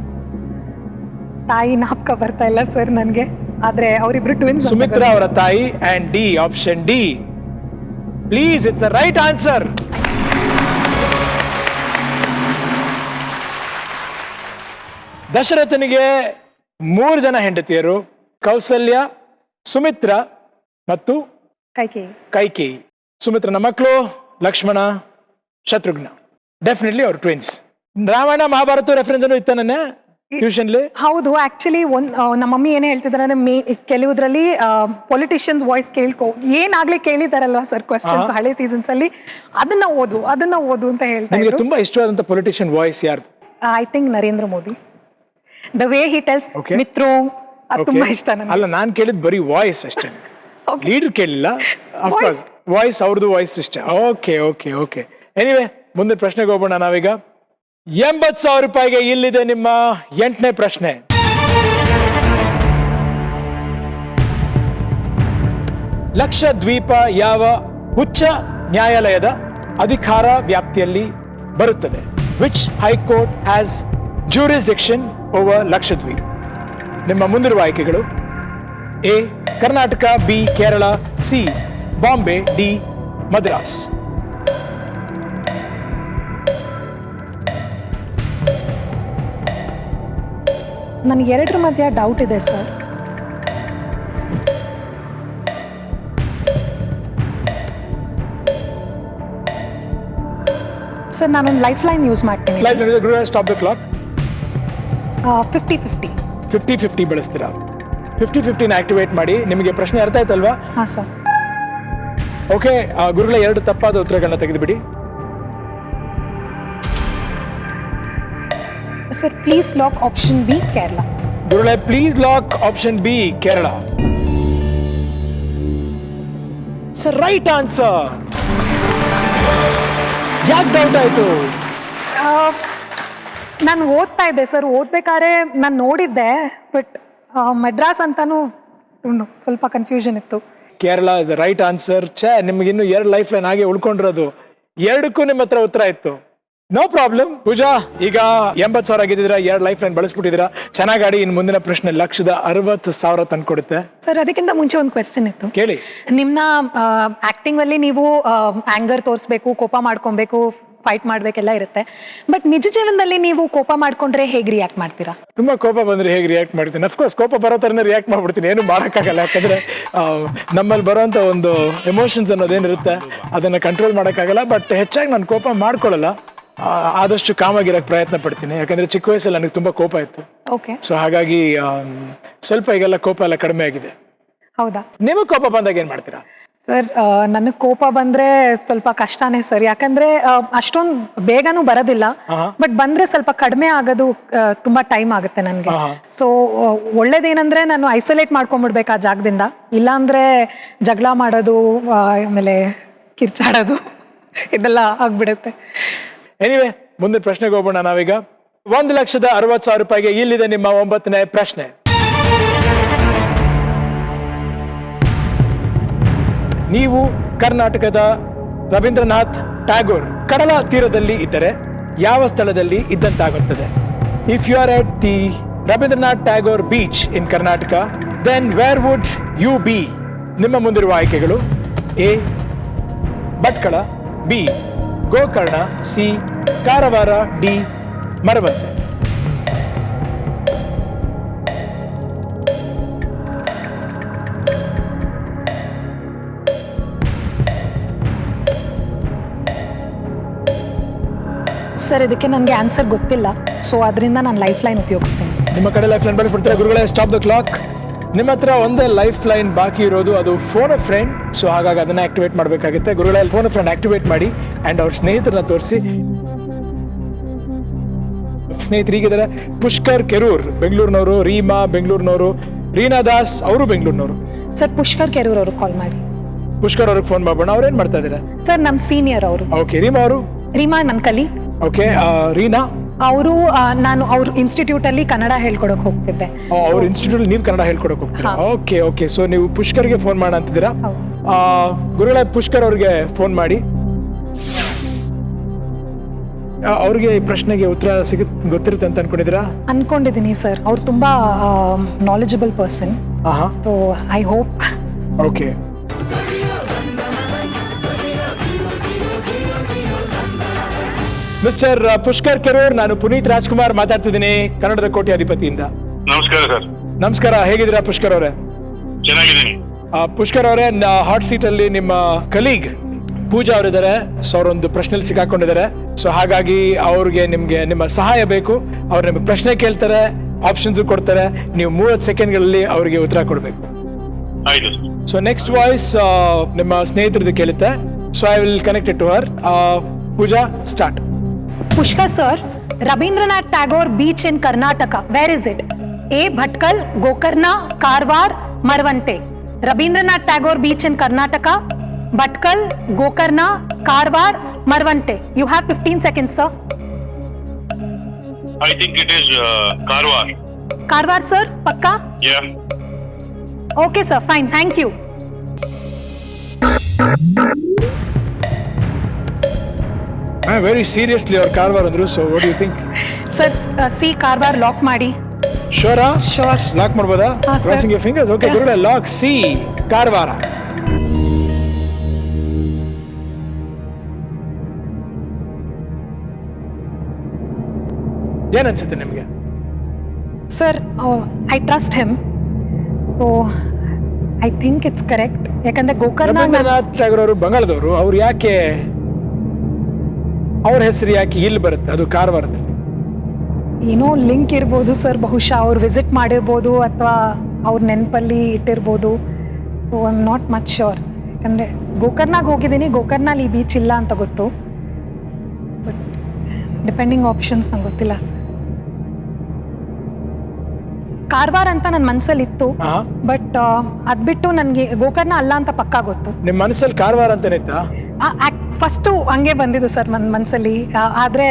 ತಾಯಿ ನಾಪಕ ಬರ್ತಾ ಇಲ್ಲ ಸರ್ ನನಗೆ, ಆದ್ರೆ ಅವರಿಬ್ರು ಟ್ವಿನ್ಸ್. ಸುಮಿತ್ರಾ ಅವರ ತಾಯಿ. And D, option D, please, it's the right answer. ದಶರಥನಿಗೆ 3 ಜನ ಹೆಂಡತಿಯರು: ಕೌಸಲ್ಯ, ಸುಮಿತ್ರ ಮತ್ತು ಕೈಕೇಯಿ. ಸುಮಿತ್ರನ ಮಕ್ಕಳು ಲಕ್ಷ್ಮಣ, ಶತ್ರುಘ್ನ. ಡೆಫಿನೆಟ್ಲಿ ಅವ್ರು ಟ್ವಿನ್ಸ್. ರಾಮಾಯಣ ಮಹಾಭಾರತ ರೆಫರೆನ್ಸ್ ಅನ್ನು ಇತ್ತ ನನ್ನ ಟ್ಯೂಷನ್ಲಿ. ಹೌದು, ಆಕ್ಚುಲಿ ನಮ್ಮ ಮಮ್ಮಿ ಏನೇ ಹೇಳ್ತಿದ್ದಾರೆ ಅಂದ್ರೆ ಕೆಲವುದ್ರಲ್ಲಿ ಪೊಲಿಟಿಷಿಯನ್ಸ್ ವಾಯ್ಸ್ ಏನಾಗ್ಲೇ ಕೇಳಿದಾರಲ್ವಾ ಸರ್ ಕ್ವೆಶ್ಚನ್ಸ್ ಹಳೆ ಸೀಸನ್ಸ್ ಅಲ್ಲಿ, ಅದನ್ನ ಓದು ಅಂತ ಹೇಳ್ತಾರೆ. ನಿಮಗೆ ತುಂಬಾ ಇಷ್ಟವಾದಂತ ಪೊಲಿಟಿಷಿಯನ್ ವಾಯ್ಸ್ ಯಾರ್ದು? I think Narendra Modi. The way he tells ಮಿತ್ರೋ, ಅದು ತುಂಬಾ ಇಷ್ಟ ನನಗೆ. ಅಲ್ಲ, ನಾನು ಕೇಳಿದ್ ಬರೀ ವಾಯ್ಸ್ ಅಷ್ಟೇ, ಲೀಡರ್ ಕೇಳಿಲ್ಲ. ಅಫ್ಕೋರ್ಸ್ ವಾಯ್ಸ್, ಅವ್ರದ್ದು ವಾಯ್ಸ್ ಇಷ್ಟ. Okay okay okay. ಎನಿವೆ, ಮುಂದಿನ ಪ್ರಶ್ನೆಗೆ ಹೋಗೋಣ ನಾವೀಗ. 80,000 ರೂಪಾಯಿಗೆ ಇಲ್ಲಿದೆ ನಿಮ್ಮ 8ನೇ ಪ್ರಶ್ನೆ. ಲಕ್ಷದ್ವೀಪ ಯಾವ ಉಚ್ಚ ನ್ಯಾಯಾಲಯದ ಅಧಿಕಾರ ವ್ಯಾಪ್ತಿಯಲ್ಲಿ ಬರುತ್ತದೆ? Which high court has jurisdiction over Lakshadweep? ನಿಮ್ಮ ಮುಂದಿರುವ ಆಯ್ಕೆಗಳು: A Karnataka, B Kerala, C Bombay, D Madras. ನನಗೆ ಎರಡರ ಮಧ್ಯ ಡೌಟ್ ಇದೆ ಸರ್. ಸರ್ ನಾನೊಂದು ಲೈಫ್ ಲೈನ್ ಯೂಸ್ ಮಾಡ್ತೀನಿ. Life line, stop the clock. 50-50. 50-50 ಬಳಸ್ತೀರಾ? 50-50 activate ಮಾಡಿ. ನಿಮಗೆ ಪ್ರಶ್ನೆ ಅರ್ಥ ಆಯ್ತಲ್ವಾ? ಹಾಂ ಸರ್. ಓಕೆ, ಗುರುಗಳ 2 ತಪ್ಪಾದ ಉತ್ತರಗಳನ್ನ ತೆಗೆದುಬಿಡಿ. Sir please lock option B Kerala. ಗುರುಗಳೇ, please lock option B Kerala. Sir right answer. ಯಾಕೆ ಡೌಟ್ ಆಯ್ತು? ನಾನು ಓದ್ತಾ ಇದ್ದೆ ಸರ್, ಓದ್ಬೇಕಾದ್ರೆ ನಾನು ನೋಡಿದ್ದೆ, ಬಟ್ ಮದ್ರಾಸ್ ಅಂತಾನು ಸ್ವಲ್ಪ ಕನ್ಫ್ಯೂಷನ್ ಇತ್ತು. Kerala is the right answer. ನಿಮ್ಗೆ ಇನ್ನು 2 ಲೈಫ್ ಲೈನ್ ಹಾಗೆ ಉಳ್ಕೊಂಡಿರೋದು. 2ಕ್ಕೂ ನಿಮ್ಮ ಹತ್ರ ಉತ್ತರ ಇತ್ತು. No problem. ಪೂಜಾ, ಈಗ 80,000 ಆಗಿದ್ದೀರಾ, 2 ಲೈಫ್ ಲೈನ್ ಬಳಸ್ಬಿಟ್ಟಿದ್ದೀರಾ. ಚೆನ್ನಾಗಿ ಇನ್ನು ಮುಂದಿನ ಪ್ರಶ್ನೆ 1,60,000 ತಂದ್ಕೊಡುತ್ತೆ. ಸರ್ ಅದಕ್ಕಿಂತ ಮುಂಚೆ ಒಂದು ಕ್ವೆಶ್ಚನ್ ಇತ್ತು. ಕೇಳಿ. ನಿಮ್ನ ಆಕ್ಟಿಂಗ್ ಅಲ್ಲಿ ನೀವು ಆಂಗರ್ ತೋರಿಸ್ಬೇಕು, ಕೋಪ ಮಾಡ್ಕೊಬೇಕು, ಫೈಟ್ ಮಾಡ್ಬೇಕೆಲ್ಲ ಇರುತ್ತೆ, ಬಟ್ ನಿಜ ಜೀವನದಲ್ಲಿ ನೀವು ಕೋಪ ಮಾಡ್ಕೊಂಡ್ರೆ ಹೇಗೆ ರಿಯಾಕ್ಟ್ ಮಾಡ್ತೀರಾ? ತುಂಬಾ ಕೋಪ ಬಂದ್ರೆ ಹೇಗೆ ರಿಯಾಕ್ಟ್ ಮಾಡ್ತೀನಿ? ಅಫ್ಕೋರ್ಸ್ ಕೋಪ ಬರೋ ಥರನೇ ರಿಯಾಕ್ಟ್ ಮಾಡ್ಬಿಡ್ತೀನಿ, ಏನು ಮಾಡೋಕ್ಕಾಗಲ್ಲ. ಯಾಕಂದ್ರೆ ನಮ್ಮಲ್ಲಿ ಬರೋಂಥ ಒಂದು ಎಮೋಷನ್ಸ್ ಅನ್ನೋದೇನಿರುತ್ತೆ ಅದನ್ನ ಕಂಟ್ರೋಲ್ ಮಾಡೋಕ್ಕಾಗಲ್ಲ. ಬಟ್ ಹೆಚ್ಚಾಗಿ ನಾನು ಕೋಪ ಮಾಡ್ಕೊಳ್ಳಲ್ಲ, ಆದಷ್ಟು ಕಾಮಾಗಿರಕ್ಕೆ ಪ್ರಯತ್ನ ಪಡ್ತೀನಿ. ಯಾಕಂದ್ರೆ ಚಿಕ್ಕ ವಯಸ್ಸಲ್ಲಿ ನನಗೆ ತುಂಬಾ ಕೋಪ ಇತ್ತು. ಓಕೆ. ಸೊ ಹಾಗಾಗಿ ಸ್ವಲ್ಪ ಈಗೆಲ್ಲ ಕೋಪ ಎಲ್ಲ ಕಡಿಮೆ ಆಗಿದೆ. ಹೌದಾ? ನಿಮಗೆ ಕೋಪ ಬಂದಾಗ ಏನ್ ಮಾಡ್ತೀರಾ? ಸರ್ ನನಗೆ ಕೋಪ ಬಂದ್ರೆ ಸ್ವಲ್ಪ ಕಷ್ಟನೇ ಸರ್, ಯಾಕಂದ್ರೆ ಅಷ್ಟೊಂದು ಬೇಗನೂ ಬರೋದಿಲ್ಲ, ಬಟ್ ಬಂದ್ರೆ ಸ್ವಲ್ಪ ಕಡಿಮೆ ಆಗೋದು ತುಂಬಾ ಟೈಮ್ ಆಗುತ್ತೆ ನನಗೆ. ಸೊ ಒಳ್ಳೇದೇನಂದ್ರೆ ನಾನು ಐಸೋಲೇಟ್ ಮಾಡ್ಕೊಂಡ್ಬಿಡ್ಬೇಕು ಆ ಜಾಗದಿಂದ, ಇಲ್ಲಾಂದ್ರೆ ಜಗಳ ಮಾಡೋದು, ಆಮೇಲೆ ಕಿರ್ಚಾಡೋದು ಇದೆಲ್ಲ ಆಗ್ಬಿಡುತ್ತೆ. ಎನಿವೆ, ಮುಂದಿನ ಪ್ರಶ್ನೆಗೆ ಹೋಗೋಣ ನಾವೀಗ. 1,60,000 ರೂಪಾಯಿಗೆ ಇಲ್ಲಿದೆ ನಿಮ್ಮ 9ನೇ ಪ್ರಶ್ನೆ. ನೀವು ಕರ್ನಾಟಕದ ರವೀಂದ್ರನಾಥ್ ಟ್ಯಾಗೋರ್ ಕಡಲ ತೀರದಲ್ಲಿ ಇದ್ದರೆ ಯಾವ ಸ್ಥಳದಲ್ಲಿ ಇದ್ದಂತಾಗುತ್ತದೆ? If you are at the Rabindranath Tagore beach in Karnataka, then where would you be? ನಿಮ್ಮ ಮುಂದಿರುವ ಆಯ್ಕೆಗಳು: A Bhatkal, B Gokarna, C Karwar, D Maravanthe. Sir ಇದಕ್ಕೆ ನನಗೆ ಆನ್ಸರ್ ಗೊತ್ತಿಲ್ಲ, ಸೊ ಅದರಿಂದ ನಾನು ಲೈಫ್ ಲೈನ್ ಉಪಯೋಗಿಸ್ತೀನಿ. ನಿಮ್ಮ ಕಡೆ ಲೈಫ್ ಲೈನ್ ಬಳಸ್ಬಿಡ್ತೀರಾ ಗುರುಗಳೇ? Stop the clock. ನಿಮ್ಮ ಹತ್ರ ಒಂದೇ ಲೈಫ್ ಲೈನ್ ಬಾಕಿ ಇರೋದು, ಅದು ಫೋನ್ ಆಫ್ ಫ್ರೆಂಡ್. ಸೊ ಹಾಗಾಗಿ ಅದನ್ನ ಆಕ್ಟಿವೇಟ್ ಮಾಡಬೇಕಾಗುತ್ತೆ. ಗುರುಗಳೇ ಫೋನ್ ಆಫ್ ಫ್ರೆಂಡ್ ಆಕ್ಟಿವೇಟ್ ಮಾಡಿ ಆ್ಯಂಡ್ ಅವ್ರ ಸ್ನೇಹಿತರನ್ನ ತೋರಿಸಿ. ಸ್ನೇಹಿತರಿಗಿದ್ದಾರೆ ಪುಷ್ಕರ್ ಕೆರೂರ್ ಬೆಂಗಳೂರಿನವರು, ರೀಮಾ ಬೆಂಗಳೂರಿನವರು, ರೀನಾ ದಾಸ್ ಅವರು ಬೆಂಗಳೂರಿನವರು. ಸರ್ ಪುಷ್ಕರ್ ಕೆರೂರ್ ಅವರು ಕಾಲ್ ಮಾಡಿ. ಪುಷ್ಕರ್ ಅವ್ರಿಗೆ ಫೋನ್ ಮಾಡೋಣ. ಅವ್ರೇನ್ ಮಾಡ್ತಾ ಇದ್ದಾರೆ? ಸರ್ ನಮ್ಮ ಸೀನಿಯರ್ ಅವರು. ಓಕೆ. ರೀಮಾ ಅವರು? ರೀಮಾ ನನ್ನ ಕಲಿ. ಓಕೆ. ರೀನಾ ಅವರು ನಾನು ಅವ್ರ ಇನ್ಸ್ಟಿಟ್ಯೂಟ್ ಅಲ್ಲಿ ಕನ್ನಡ ಹೇಳ್ಕೊಡಕ್ ಹೋಗ್ತಿದ್ದೆ. ಅವ್ರ ಇನ್ಸ್ಟಿಟ್ಯೂಟ್ ನೀವು ಕನ್ನಡ ಹೇಳ್ಕೊಡಕ್ ಹೋಗ್ತೀರಾ? Okay okay. ಸೊ ನೀವು ಪುಷ್ಕರ್ಗೆ ಫೋನ್ ಮಾಡ ಅಂತಿದ್ದೀರಾ? ಗುರುಗಳೇ ಪುಷ್ಕರ್ ಅವ್ರಿಗೆ ಫೋನ್ ಮಾಡಿ. ಅವ್ರಿಗೆ ಈ ಪ್ರಶ್ನೆಗೆ ಉತ್ತರ ಗೊತ್ತಿರುತ್ತೆ ಅಂತ ಅನ್ಕೊಂಡಿದ್ದೀರಾ? ಅನ್ಕೊಂಡಿದ್ದೀನಿ ಸರ್. ಅವ್ರು ತುಂಬಾ knowledgeable person. So I hope. Okay. Mister Pushkar Kerur, ನಾನು ಪುನೀತ್ ರಾಜ್ಕುಮಾರ್ ಮಾತಾಡ್ತಿದ್ದೀನಿ ಕನ್ನಡದ ಕೋಟ್ಯಾಧಿಪತಿಯಿಂದ. ನಮಸ್ಕಾರ ಸರ್. ನಮಸ್ಕಾರ. ಹೇಗಿದ್ದೀರಾ ಪುಷ್ಕರ್ ಅವರೇ? ಚೆನ್ನಾಗಿದ್ದೀನಿ. ಪುಷ್ಕರ್ ಅವರೇ, ಹಾಟ್ ಸೀಟ್ ಅಲ್ಲಿ ನಿಮ್ಮ ಕಲೀಗ್ ಪೂಜಾ ಅವರಿದ್ದಾರೆ. ಸೊ ಅವರೊಂದು ಪ್ರಶ್ನೆಯಲ್ಲಿ ಸಿಕ್ಕಾಕೊಂಡಿದ್ದಾರೆ. ಸೊ ಹಾಗಾಗಿ ಅವ್ರಿಗೆ ನಿಮ್ಗೆ ನಿಮ್ಮ ಸಹಾಯ ಬೇಕು. ಅವ್ರು ನಿಮ್ಗೆ ಪ್ರಶ್ನೆ ಕೇಳ್ತಾರೆ, ಆಪ್ಷನ್ಸ್ ಕೊಡ್ತಾರೆ. ನೀವು 30 ಸೆಕೆಂಡ್ಗಳಲ್ಲಿ ಅವರಿಗೆ ಉತ್ತರ ಕೊಡಬೇಕು. ಆಯ್ತು. ಸೊ ನೆಕ್ಸ್ಟ್ ವಾಯ್ಸ್ ನಿಮ್ಮ ಸ್ನೇಹಿತರದ್ದು ಕೇಳುತ್ತೆ. So I will connect it to her. Pooja, start. Pushkar sir, Rabindranath Tagore beach in Karnataka, where is it? A. Bhatkal, Gokarna, Karwar, Marvante. Rabindranath Tagore beach in Karnataka, Bhatkal, Gokarna, Karwar, Marvante. You have 15 seconds, sir. I think it is Karwar. Karwar sir, pakka? Yeah. Okay sir, fine, thank you. Very seriously ಅವ್ರು ಕಾರವಾರ ಅಂದ್ರು. So what you think? Sir, C. Karwar lock ಮಾಡಿ. ಶೋರಾ? Sure. Lock ಮಾಡ್ಬೋದಾ? ಹಾ, sir. Crossing your fingers. Okay ಗುರುಗಳೇ, lock C Karwar. ಏನ್ ಅನ್ಸುತ್ತೆ ನಿಮ್ಗೆ? Sir, I trust him. So I think it's correct. ಯಾಕಂದ್ರೆ ಗೋಕರ್ಣ ರವೀಂದ್ರನಾಥ್ ಟ್ಯಾಗೋರ್ ಅವರು ಬಂಗಾಳದವರು. ಅವ್ರು ಯಾಕೆ, ಅವ್ರ ಹೆಸರು ಯಾಕೆ ಇಲ್ಲಿ ಬರುತ್ತೆ ಅದು ಕಾರವಾರದಲ್ಲಿ? ಏನೋ ಲಿಂಕ್ ಇರ್ಬೋದು ಸರ್. ಬಹುಶಃ ಅವ್ರು ವಿಸಿಟ್ ಮಾಡಿರ್ಬೋದು ಅಥವಾ ಅವ್ರ ನೆನಪಲ್ಲಿ ಇಟ್ಟಿರ್ಬೋದು. So I am not much sure. ಯಾಕಂದರೆ ಗೋಕರ್ನಾಗ ಹೋಗಿದ್ದೀನಿ, ಗೋಕರ್ನಲ್ಲಿ ಈ ಬೀಚ್ ಇಲ್ಲ ಅಂತ ಗೊತ್ತು. ಬಟ್ ಡಿಪೆಂಡಿಂಗ್ ಆಪ್ಷನ್ಸ್ ನಂಗೆ ಗೊತ್ತಿಲ್ಲ ಸರ್. ಕಾರವಾರ ಅಂತ ನನ್ನ ಮನಸ್ಸಲ್ಲಿ ಇತ್ತು, ಬಟ್ ಅದು ಬಿಟ್ಟು ನನಗೆ ಗೋಕರ್ಣ ಅಲ್ಲ ಅಂತ ಪಕ್ಕಾ ಗೊತ್ತು. ನಿಮ್ಮ ಮನಸ್ಸಲ್ಲಿ ಕಾರವಾರ ಅಂತಾನೆ ಇತ್ತಾ? ಫಸ್ಟು ಹಂಗೆ ಬಂದಿದ್ದು ಸರ್ ನನ್ನ ಮನಸ್ಸಲ್ಲಿ. ಆದರೆ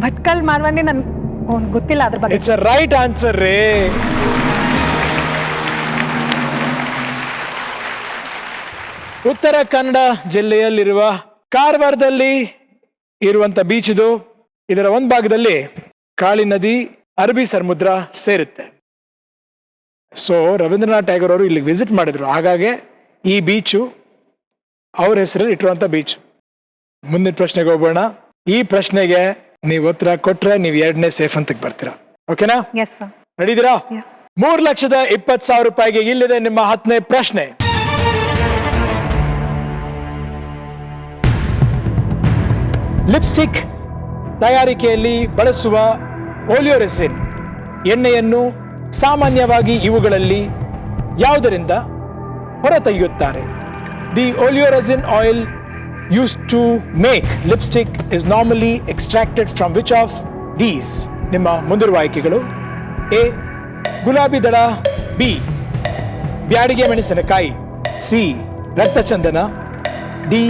ಭಟ್ಕಲ್ ಮಾರ್ವಾಂಡಿ ನನ್ಗೆ ಗೊತ್ತಿಲ್ಲ ಅದ್ರ ಬಗ್ಗೆ. ಇಟ್ಸ್ ಅ ರೈಟ್ ಆನ್ಸರ್ ರೇ. ಉತ್ತರ ಕನ್ನಡ ಜಿಲ್ಲೆಯಲ್ಲಿರುವ ಕಾರವಾರದಲ್ಲಿ ಇರುವಂತ ಬೀಚ್ ಇದು. ಇದರ ಒಂದು ಭಾಗದಲ್ಲಿ ಕಾಳಿ ನದಿ, ಅರಬ್ಬಿ ಸಮುದ್ರ ಸೇರುತ್ತೆ. ಸೊ ರವೀಂದ್ರನಾಥ್ ಟ್ಯಾಗೋರ್ ಅವರು ಇಲ್ಲಿ ವಿಸಿಟ್ ಮಾಡಿದ್ರು, ಹಾಗಾಗಿ ಈ ಬೀಚು ಅವ್ರ ಹೆಸರಲ್ಲಿ ಇಟ್ಟಿರುವಂತ ಬೀಚ್. ಮುಂದಿನ ಪ್ರಶ್ನೆಗೆ ಹೋಗೋಣ. ಈ ಪ್ರಶ್ನೆಗೆ ನೀವು ಉತ್ತರ ಕೊಟ್ರೆ ನೀವು 2ನೇ ಸೇಫ್ ಅಂತ ಬರ್ತೀರಾ. ಓಕೆನಾ? Yes sir. ನಡೀತೀರಾ? 3,20,000 ರೂಪಾಯಿಗೆ ಇಲ್ಲಿದೆ ನಿಮ್ಮ 10ನೇ ಪ್ರಶ್ನೆ. ಲಿಪ್ಸ್ಟಿಕ್ ತಯಾರಿಕೆಯಲ್ಲಿ ಬಳಸುವ ಓಲಿಯೋರೆಸಿನ್ ಎಣ್ಣೆಯನ್ನು ಸಾಮಾನ್ಯವಾಗಿ ಇವುಗಳಲ್ಲಿ ಯಾವುದರಿಂದ ಹೊರತೆಗೆಯುತ್ತಾರೆ? The oleoresin oil used to make lipstick is normally extracted from which of these? ನಿಮ್ಮ ಮುಂದಿರುವ ಆಯ್ಕೆಗಳು: ಎ ಗುಲಾಬಿ ದಳ, ಬಿ ಬ್ಯಾಡಿಗೆ ಮೆಣಸಿನಕಾಯಿ, ಸಿ ರಕ್ತಚಂದನ, ಡಿ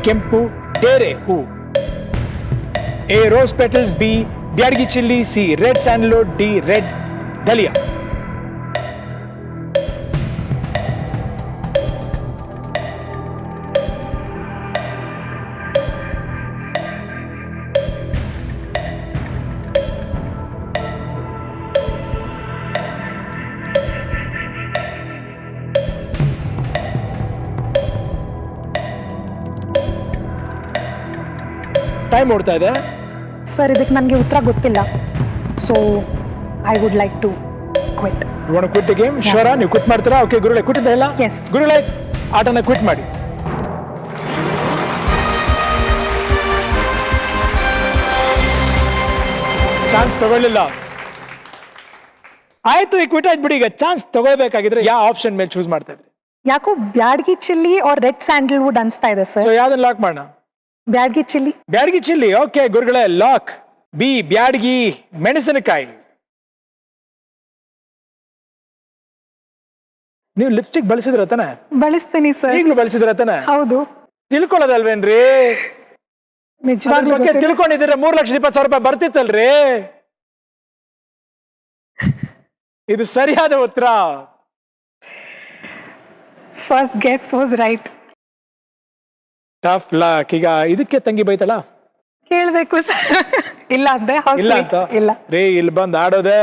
ಕೆಂಪು ಡೇರೆ ಹೂ. A rose petals, B Byadgi chilli, C red sandalwood, D red dahlia. Time ಓಡ್ತಾ ಇದೆ. ಸರ್ ಇದಕ್ಕೆ ನನಗೆ ಉತ್ತರ ಗೊತ್ತಿಲ್ಲ, so I would like to quit. You want to quit the game? ಶೋರಾ ನೀವು ಕ್ವಿಟ್ ಮಾಡ್ತೀರಾ? ಓಕೆ ಗುರುಗಳೇ, ಕ್ವಿಟ್ ಅಂತ ಹೇಳ. Yes. ಗುರುಗಳೇ, ಆಟನ ಕ್ವಿಟ್ ಮಾಡಿ. ಚಾನ್ಸ್ ತಗೊಳ್ಳಿಲ್ಲ. ಆಯ್ತು, ಈ ಕ್ವಿಟ್ ಆಯ್ತು ಬಿಡಿ. ಈಗ ಚಾನ್ಸ್ ತಗೊಳ್ಬೇಕಾಗಿದ್ರೆ ಯಾವ ಆಪ್ಷನ್ ಮೇಲೆ ಚೂಸ್ ಮಾಡ್ತಾ ಇದ್ರಿ? ಯಾಕೋ Byadgi chilli or red sandalwood ಅನ್ಸ್ತಾ ಇದೆ ಸರ್. ಸೊ ಯಾವ್ದನ್ನ ಲಾಕ್ ಮಾಡೋಣ? Byadgi chilli. Byadgi chilli. Okay ಗುರುಗಳೇ, ಲಾಕ್. ಬಿ ಬ್ಯಾಡಗಿ ಮೆಣಸಿನಕಾಯಿ. ನೀವು ಲಿಪ್ಸ್ಟಿಕ್ ಬಳಸಿದ್ರ ತಾನೆ? ಬಳಸ್ತೀನಿ ಸರ್. ಈಗಲೂ ಬಳಸಿದ್ರ ತಾನೆ? ಹೌದು. ತಿಳ್ಕೊಳ್ಳೋದಲ್ವೇನ್ರಿ? ಅದ್ರ ನಿಜವಾಗ್ಲೂ ಬಗ್ಗೆ ಗೊತ್ತಿಲ್ಲ. ತಿಳ್ಕೊಂಡಿದ್ರೆ 3,20,000 ರೂಪಾಯಿ ಬರ್ತಿತ್ತಲ್ರಿ. ಇದು ಸರಿಯಾದ ಉತ್ತರ. First guess was right. Tough lock. ಈಗ ಇದಕ್ಕೆ ತಂಗಿ ಬೈತಲ್ಲ? ಕೇಳ್ಬೇಕು ಸರ್. ಇಲ್ಲ ಅಂದೆ. ಇಲ್ಲ ಅಂತ? ಇಲ್ಲ ರೀ, ಇಲ್ಲಿ ಬಂದು ಆಡೋದೆ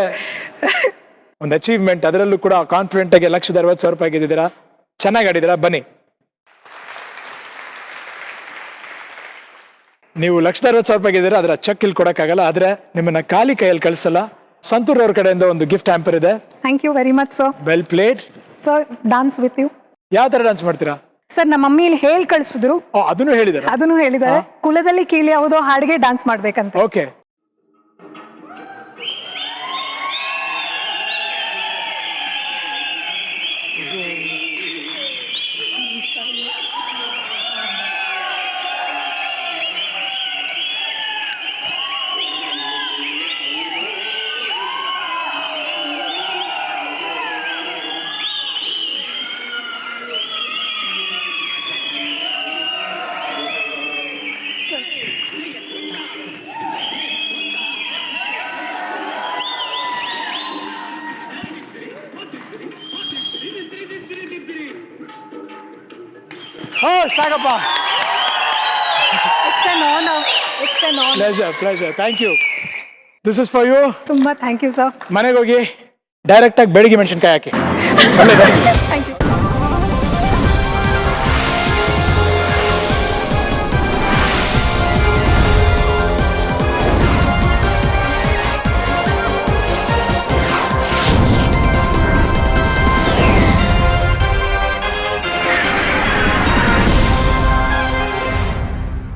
ಒಂದು ಅಚೀವ್ಮೆಂಟ್. ಅದರಲ್ಲೂ ಕೂಡ ಕಾನ್ಫಿಡೆಂಟ್ ಆಗಿ 1,60,000 ರೂಪಾಯಿ ಗೆದ್ದಿದ್ದೀರಾ. ಚೆನ್ನಾಗಿ ಆಡಿದ್ದೀರಾ. ಬನ್ನಿ, ನೀವು 1,60,000 ರೂಪಾಯಿ ಗೆದ್ದಿದ್ದೀರಾ. ಅದರ ಚೆಕ್ ಇಲ್ಲಿ ಕೊಡಕ್ಕಾಗಲ್ಲ, ಆದ್ರೆ ನಿಮ್ಮನ್ನ ಖಾಲಿ ಕೈಯಲ್ಲಿ ಕಳಿಸಲ್ಲ. ಸಂತೂರ್ ಅವ್ರ ಕಡೆಯಿಂದ ಒಂದು ಗಿಫ್ಟ್ ಹ್ಯಾಂಪರ್ ಇದೆ. Thank you very much sir. Well played. Sir dance with you. ಯಾವ ತರ ಡಾನ್ಸ್ ಮಾಡ್ತೀರಾ? ಸರ್ ನಮ್ಮ ಮಮ್ಮಿ ಇಲ್ಲಿ ಹೇಳಿ ಕಳಿಸಿದ್ರು, ಅದನ್ನು ಹೇಳಿದಾರೆ. ಅದನ್ನು ಹೇಳಿದ್ದಾರೆ. ಕುಲದಲ್ಲಿ ಕೀಳಿ ಯಾವುದೋ ಹಾಡಿಗೆ ಡಾನ್ಸ್ ಮಾಡ್ಬೇಕಂತ. ಓಕೆ. ಸಾಕಪ್ಪ. It's an honour. It's an honour. Pleasure, pleasure. Thank you. This is for you. ತುಂಬಾ ಥ್ಯಾಂಕ್ ಯು ಸರ್. ಮನೆಗೆ ಹೋಗಿ ಡೈರೆಕ್ಟ್ ಆಗಿ ಬೆಳಿಗ್ಗೆ ಮೆಣಸಿನ್ಕಾಯಿ ಹಾಕಿ. ಒಳ್ಳೆದಾಗಿ. Thank you.